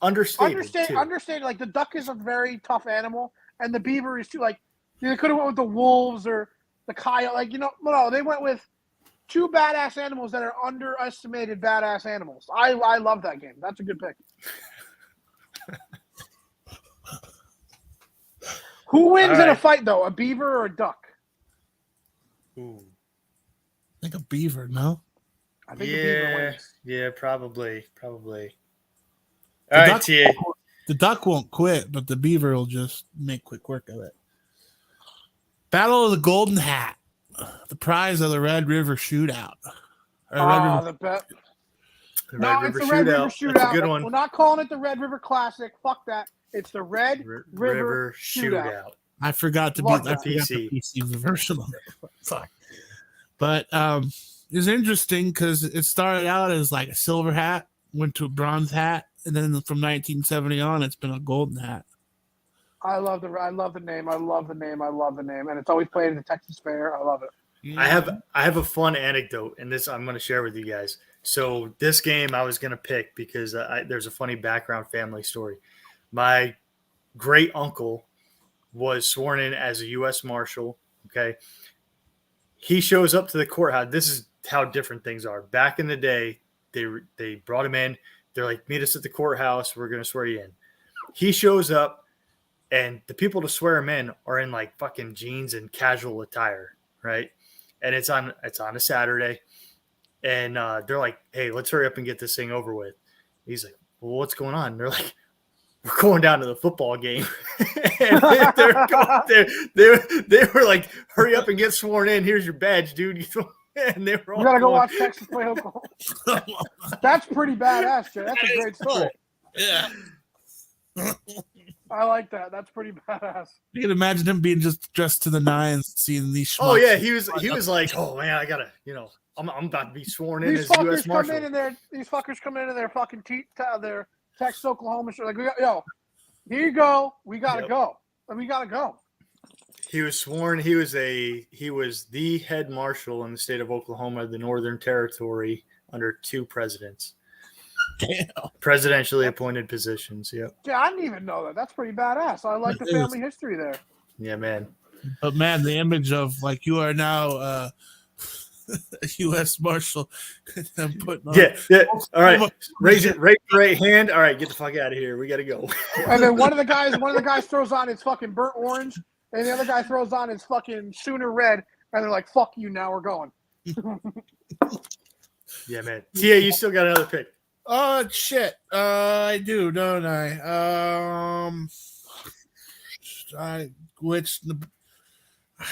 Understated. Like, the duck is a very tough animal, and the beaver is too. Like, they could have went with the wolves or the coyote. Like, no, they went with 2 badass animals that are underestimated badass animals. I love that game. That's a good pick. Who wins in a fight, though? A beaver or a duck? Ooh. I think a beaver, no? I think a beaver wins. Yeah, probably. All The right, duck- TA. The duck won't quit, but the beaver will just make quick work of it. Battle of the Golden Hat. The prize of the Red River Shootout. The No, Red it's River the Red River Shootout. That's a good Shootout. one. We're not calling it the Red River Classic. Fuck that. It's the Red River Shootout. I forgot to Love beat. I that. forgot the PC version of it. Fuck. But it's interesting because it started out as like a silver hat, went to a bronze hat, and then from 1970 on, it's been a golden hat. I love the name. I love the name. I love the name. And it's always played at the Texas Fair. I love it. I have a fun anecdote, and this I'm going to share with you guys. So this game I was going to pick because there's a funny background family story. My great uncle was sworn in as a U.S. Marshal. Okay, he shows up to the courthouse. This is how different things are. Back in the day, they brought him in. They're like, meet us at the courthouse. We're going to swear you in. He shows up, and the people to swear him in are in like fucking jeans and casual attire, right? And it's on a Saturday, and they're like, "Hey, let's hurry up and get this thing over with." He's like, "Well, what's going on?" And they're like, "We're going down to the football game." And they were like, "Hurry up and get sworn in. Here's your badge, dude." And they were all You gotta go going, watch Texas play Oklahoma. That's pretty badass, Jay. That's a great story. Yeah. I like that. That's pretty badass. You can imagine him being just dressed to the nines, seeing these. Oh yeah, he was like, "Oh man, I gotta, I'm about to be sworn in These as U.S. fuckers Marshal." these fuckers come in their fucking their Texas Oklahoma shirt. Like, yo, here you go. We gotta go. And we gotta go. He was sworn. He was the head marshal in the state of Oklahoma, the Northern Territory, under 2 presidents. Damn. Presidentially appointed positions. Yep. Yeah, I didn't even know that. That's pretty badass. I like the family history there. Yeah, man. But man, the image of like you are now a U.S. Marshal. I'm putting on, Yeah. All right. Raise your right hand. All right, get the fuck out of here. We got to go. And then one of the guys throws on his fucking burnt orange, and the other guy throws on his fucking Sooner red, and they're like, "Fuck you, now we're going." Yeah, man. Tia, you still got another pick. Oh shit! I do, don't I?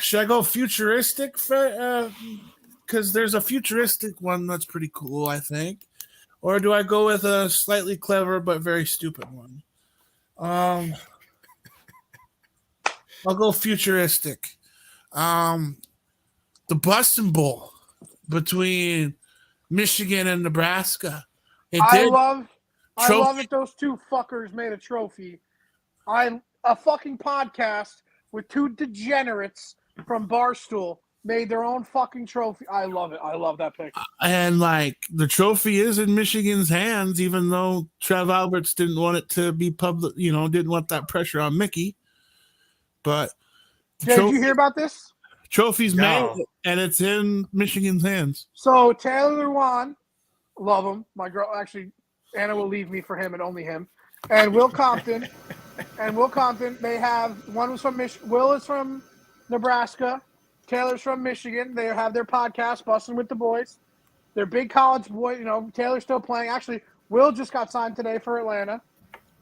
Should I go futuristic? Because there's a futuristic one that's pretty cool, I think. Or do I go with a slightly clever but very stupid one? I'll go futuristic. The Boston Bowl between Michigan and Nebraska. I love that those 2 fuckers made a trophy. A fucking podcast with 2 degenerates from Barstool made their own fucking trophy. I love it. I love that pick. And like the trophy is in Michigan's hands, even though Trev Alberts didn't want it to be public, didn't want that pressure on Mickey. But Did you hear about this? Trophy's made, and it's in Michigan's hands. So Taylor Lewan, love him. My girl, actually, Anna will leave me for him and only him. And Will Compton. They have one was from Will is from Nebraska. Taylor's from Michigan. They have their podcast, Bussin' with the Boys. They're big college boys. Taylor's still playing. Actually, Will just got signed today for Atlanta.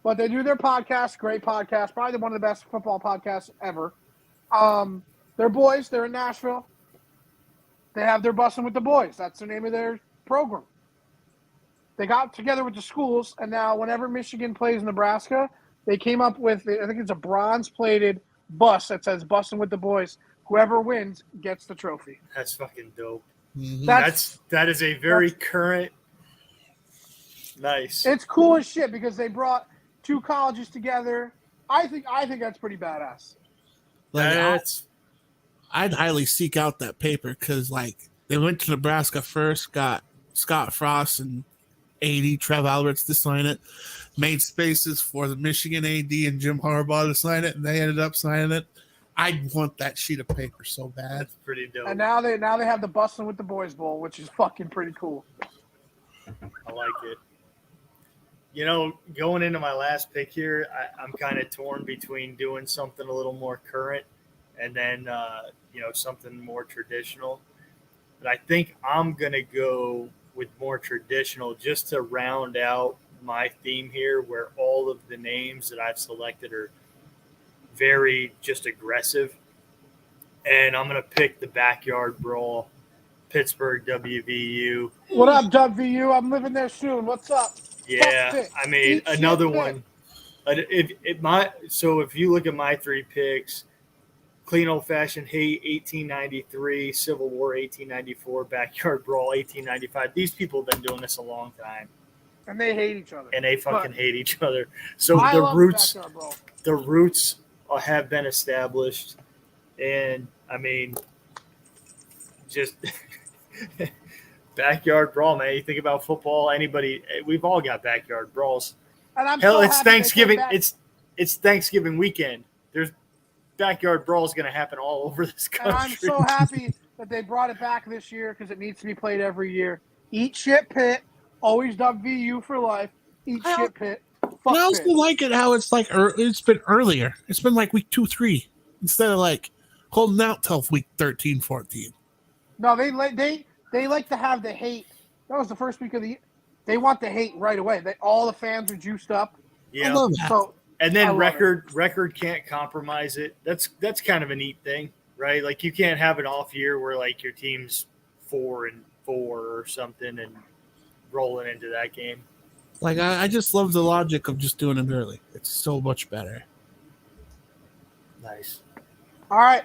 But they do their podcast. Great podcast. Probably one of the best football podcasts ever. They're boys. They're in Nashville. They have their Bussin' with the Boys. That's the name of their program. They got together with the schools, and now whenever Michigan plays Nebraska, they came up with, I think it's a bronze-plated bus that says Bussin' with the Boys. Whoever wins gets the trophy. That's fucking dope. Mm-hmm. That is a very current. Nice. It's cool as shit because they brought 2 colleges together. I think that's pretty badass. I'd highly seek out that paper because, like, they went to Nebraska first, got Scott Frost and AD Trev Alberts to sign it, made spaces for the Michigan AD and Jim Harbaugh to sign it, and they ended up signing it. I want that sheet of paper so bad. That's pretty dope. And now they have the Bussin' with the Boys Bowl, which is fucking pretty cool. I like it. Going into my last pick here, I'm kind of torn between doing something a little more current and then, something more traditional. But I think I'm going to go with more traditional just to round out my theme here where all of the names that I've selected are very just aggressive. And I'm going to pick the Backyard Brawl Pittsburgh WVU. What up, WVU? I'm living there soon. What's up? Yeah, Fuck Pitt. I mean, Eat shit, another Pitt. one. If you look at my 3 picks, clean old fashioned hate 1893, Civil War 1894, backyard brawl 1895. These people have been doing this a long time, And they hate each other. and they fucking But hate each other. So I the love roots, backyard brawl. the roots have been established, and I mean, just backyard brawl, man. You think about football, we've all got backyard brawls. And I'm Hell, so it's happy they Thanksgiving. came back. It's Thanksgiving weekend. There's backyard brawls going to happen all over this country. And I'm so happy that they brought it back this year because it needs to be played every year. Eat shit, Pitt. Always WVU for life. Eat shit, Pitt. Fuck I also Pitt. like it how it's like it's been earlier. It's been like week 2, 3 instead of like holding out till week 13, 14. No, they like to have the hate. That was the first week of the year. They want the hate right away. All the fans are juiced up. Yeah. I love that. So And I then love record can't compromise it. That's kind of a neat thing, right? Like you can't have an off year where like your team's 4-4 or something and rolling into that game. Like I just love the logic of just doing it early. It's so much better. Nice. all right.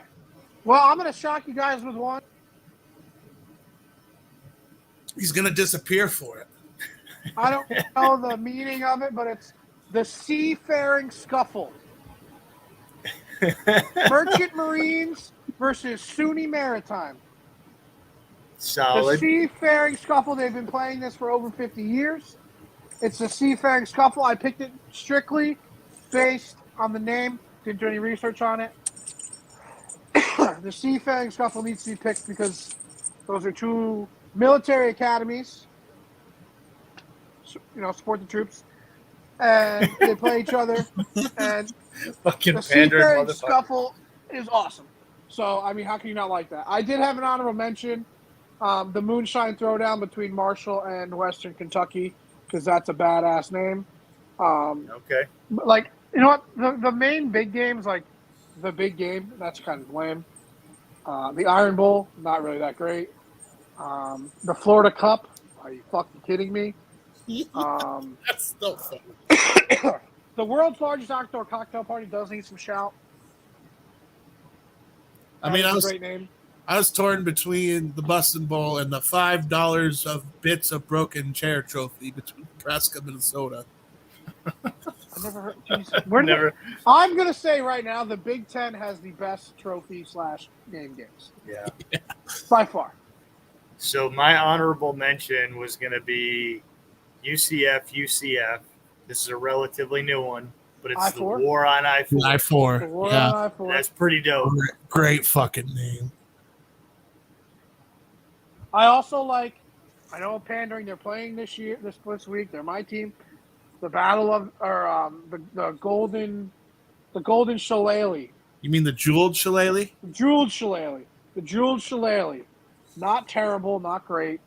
Well, I'm gonna shock you guys with one. He's gonna disappear for it. I don't know the meaning of it, but it's the Seafaring Scuffle. Merchant Marines versus SUNY Maritime. The Solid. Seafaring Scuffle, they've been playing this for over 50 years. It's the Seafaring Scuffle. I picked it strictly based on the name. Didn't do any research on it. The Seafaring Scuffle needs to be picked because those are 2 military academies. Support the troops. And they play each other. And Fucking the pandering Seafaring motherfucker. Scuffle is awesome. So, I mean, how can you not like that? I did have an honorable mention. The Moonshine Throwdown between Marshall and Western Kentucky, because that's a badass name. Okay. Like, you know what? The main big games, like the big game, that's kind of lame. The Iron Bowl, not really that great. The Florida Cup, are you fucking kidding me? That's so funny. The world's largest outdoor cocktail party does need some shout. I mean, That's a great name. I was torn between the Bustin' Bowl and the $5 of bits of broken chair trophy between Nebraska, Minnesota. I never heard. Geez, where did Never. I'm gonna say right now, the Big Ten has the best trophy/name games Yeah. by far. So my honorable mention was going to be UCF. This is a relatively new one, but it's the I-4? War on I-4. The I-4. War Yeah. on I-4. That's pretty dope. Great fucking name. I also like. I know pandering. They're playing this week. They're my team. The battle of the golden shillelagh. You mean the jeweled shillelagh? The jeweled shillelagh. The jeweled shillelagh. Not terrible, not great.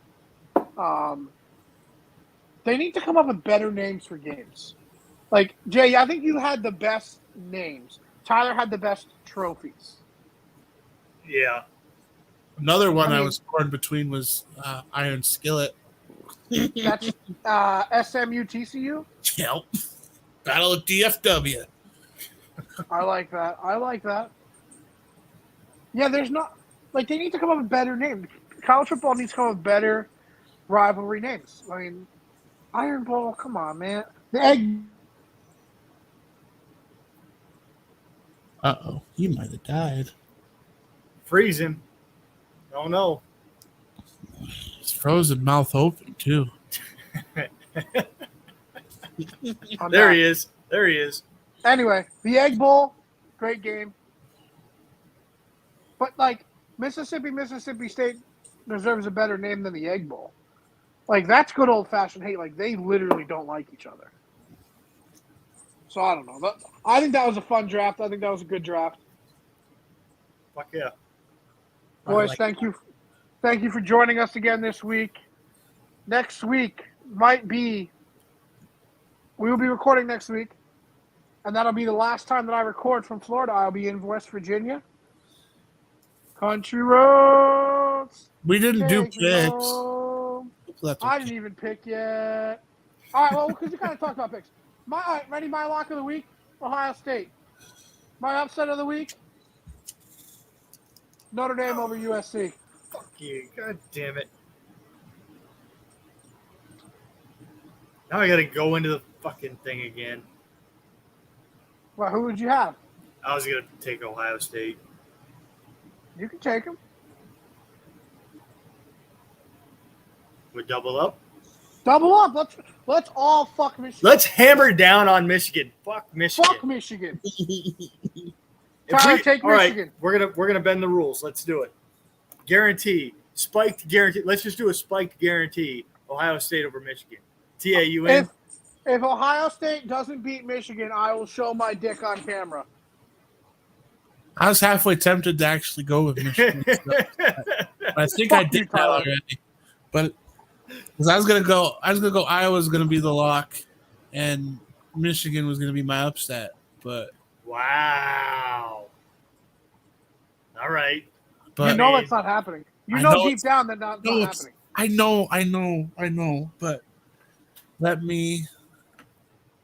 They need to come up with better names for games. Like, Jay, I think you had the best names. Tyler had the best trophies. Yeah. Another one I I mean- was torn between was Iron Skillet. That's SMU TCU. Yep. Battle of DFW. I like that. Yeah, there's not like they need to come up with better names. College football needs to come up with better rivalry names. I mean, Iron Bowl, come on, man. The egg. Uh-oh. He might have died. Freezing. Oh, no. He's frozen, mouth open, too. There he is. There he is. Anyway, the Egg Bowl, great game. But like Mississippi State deserves a better name than the Egg Bowl. Like that's good old fashioned hate. Like they literally don't like each other. So I don't know. I think that was a fun draft. I think that was a good draft. Fuck yeah. Boys, thank you for joining us again this week. Next week we will be recording next week, and that'll be the last time that I record from Florida. I'll be in West Virginia. Country roads. let's We didn't do take me picks. home. That's I okay. didn't even pick yet. All right, well, because you kind of talked about picks. All right, ready? My lock of the week: Ohio State. My upset of the week: Notre Dame over USC. Fuck you. God damn it. Now I got to go into the fucking thing again. Well, who would you have? I was going to take Ohio State. You can take them. We double up. Double up. Let's all fuck Michigan. Let's hammer down on Michigan. Fuck Michigan. Fuck Michigan. If Tyler, take all right, Michigan. we're gonna bend the rules. Let's do it. Guarantee. Spiked guarantee. Let's just do a spiked guarantee. Ohio State over Michigan. TA, you in? If Ohio State doesn't beat Michigan, I will show my dick on camera. I was halfway tempted to actually go with Michigan. I think Fuck I you, did that Tyler. already. But because I was gonna go Iowa's gonna be the lock, and Michigan was gonna be my upset. But Wow. All right. You know that's not happening. You I know know deep it's- down that not it's- happening. I know. But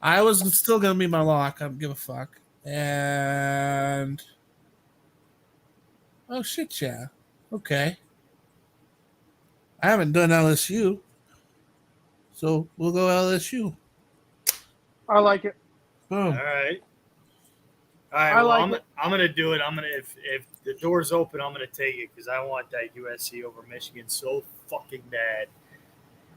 Iowa's still gonna be my lock. I don't give a fuck. And oh shit, yeah, okay. I haven't done LSU, so we'll go LSU. I like it. Boom. All right. All right. I Well, like it. I'm gonna do it. I'm gonna if the door's open, I'm gonna take it because I want that USC over Michigan so fucking bad.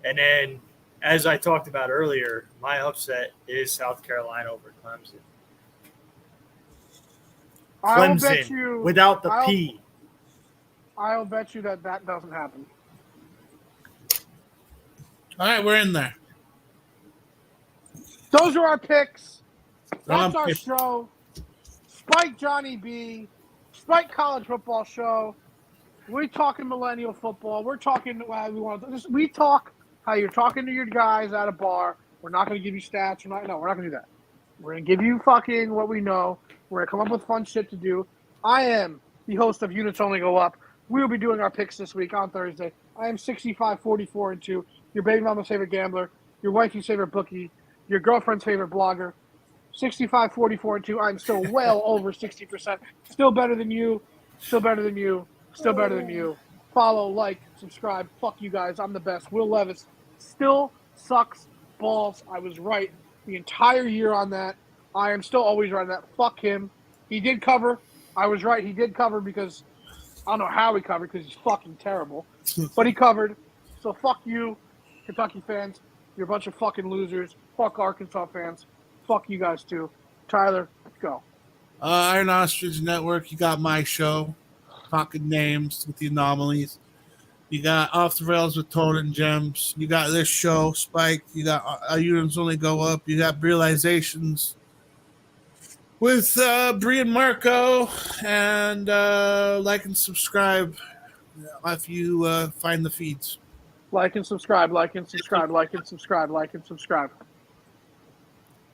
And then, as I talked about earlier, my upset is South Carolina over Clemson. I will bet Clemson you without the I'll- P. I'll bet you that doesn't happen. All right, we're in there. Those are our picks. That's Um, our if- show. Spike Johnny B. Spike College Football Show. We're talking millennial football. We're talking we talk how you're talking to your guys at a bar. We're not going to give you stats. We're not going to do that. We're going to give you fucking what we know. We're going to come up with fun shit to do. I am the host of Units Only Go Up. We will be doing our picks this week on Thursday. I am 65, 44, and 2. Your baby mama's favorite gambler. Your wifey's favorite bookie. Your girlfriend's favorite blogger. 65, 44, and 2. I'm still well over 60%. Still better than you. Still better than you. Still better than you. Follow, like, subscribe. Fuck you guys. I'm the best. Will Levis still sucks balls. I was right the entire year on that. I am still always right on that. Fuck him. He did cover. I was right. He did cover because I don't know how he covered because he's fucking terrible. But he covered. So fuck you, Kentucky fans. You're a bunch of fucking losers. Fuck Arkansas fans. Fuck you guys too. Tyler, go. Iron Ostrich Network. You got my show, Talking Names with the Anomalies. You got Off the Rails with Tone and Gems. You got this show, Spike. You got Our Units Only Go Up. You got Realizations with Bree and Marco. And like and subscribe if you find the feeds. Like and subscribe. Like and subscribe. Like and subscribe. Like and subscribe.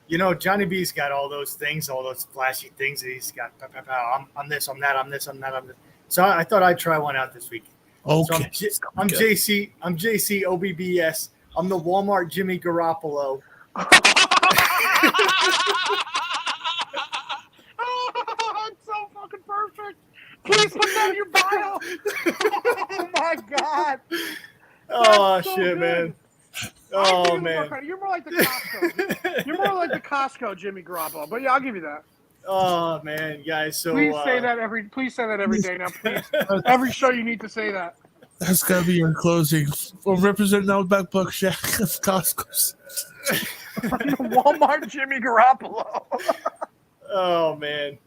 You know, Johnny B's got all those things, all those flashy things that he's got. Pow, pow, pow. I'm this, I'm that, I'm this, I'm that, I'm this. So I thought I'd try one out this week. Okay. So I'm JC OBBS. I'm the Walmart Jimmy Garoppolo. Oh, it's so fucking perfect. Please put that in your bio. Oh my god. Oh That's so shit, good. man. I give Oh you more man. credit. You're more like the Costco. You're more like the Costco Jimmy Garoppolo. But yeah, I'll give you that. Oh man, guys. So Please say that every day now, please. Every show you need to say that. That's got to be your closing. We'll represent Outback Buck Shack of Costco's. Walmart Jimmy Garoppolo. Oh man.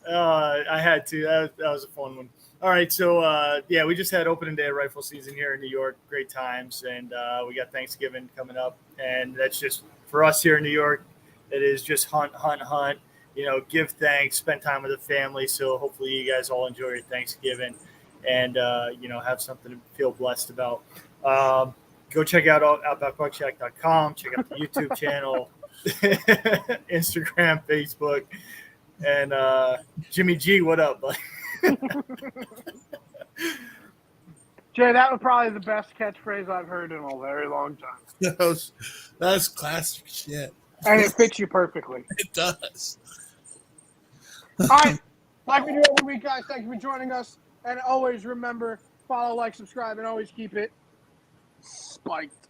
I had to. That was a fun one. All right, so yeah, we just had opening day of rifle season here in New York. Great times, and we got Thanksgiving coming up, and that's just for us here in New York. It is just hunt. You know, give thanks, spend time with the family. So hopefully you guys all enjoy your Thanksgiving, and you know, have something to feel blessed about. Go check out outbackbuckshack.com. Check out the YouTube channel, Instagram, Facebook, and Jimmy G. What up, buddy? Jay, that was probably the best catchphrase I've heard in a very long time. That's classic shit. And it fits you perfectly. It does. All right. Like we do every week, guys, thank you for joining us. And always remember, follow, like, subscribe, and always keep it spiked.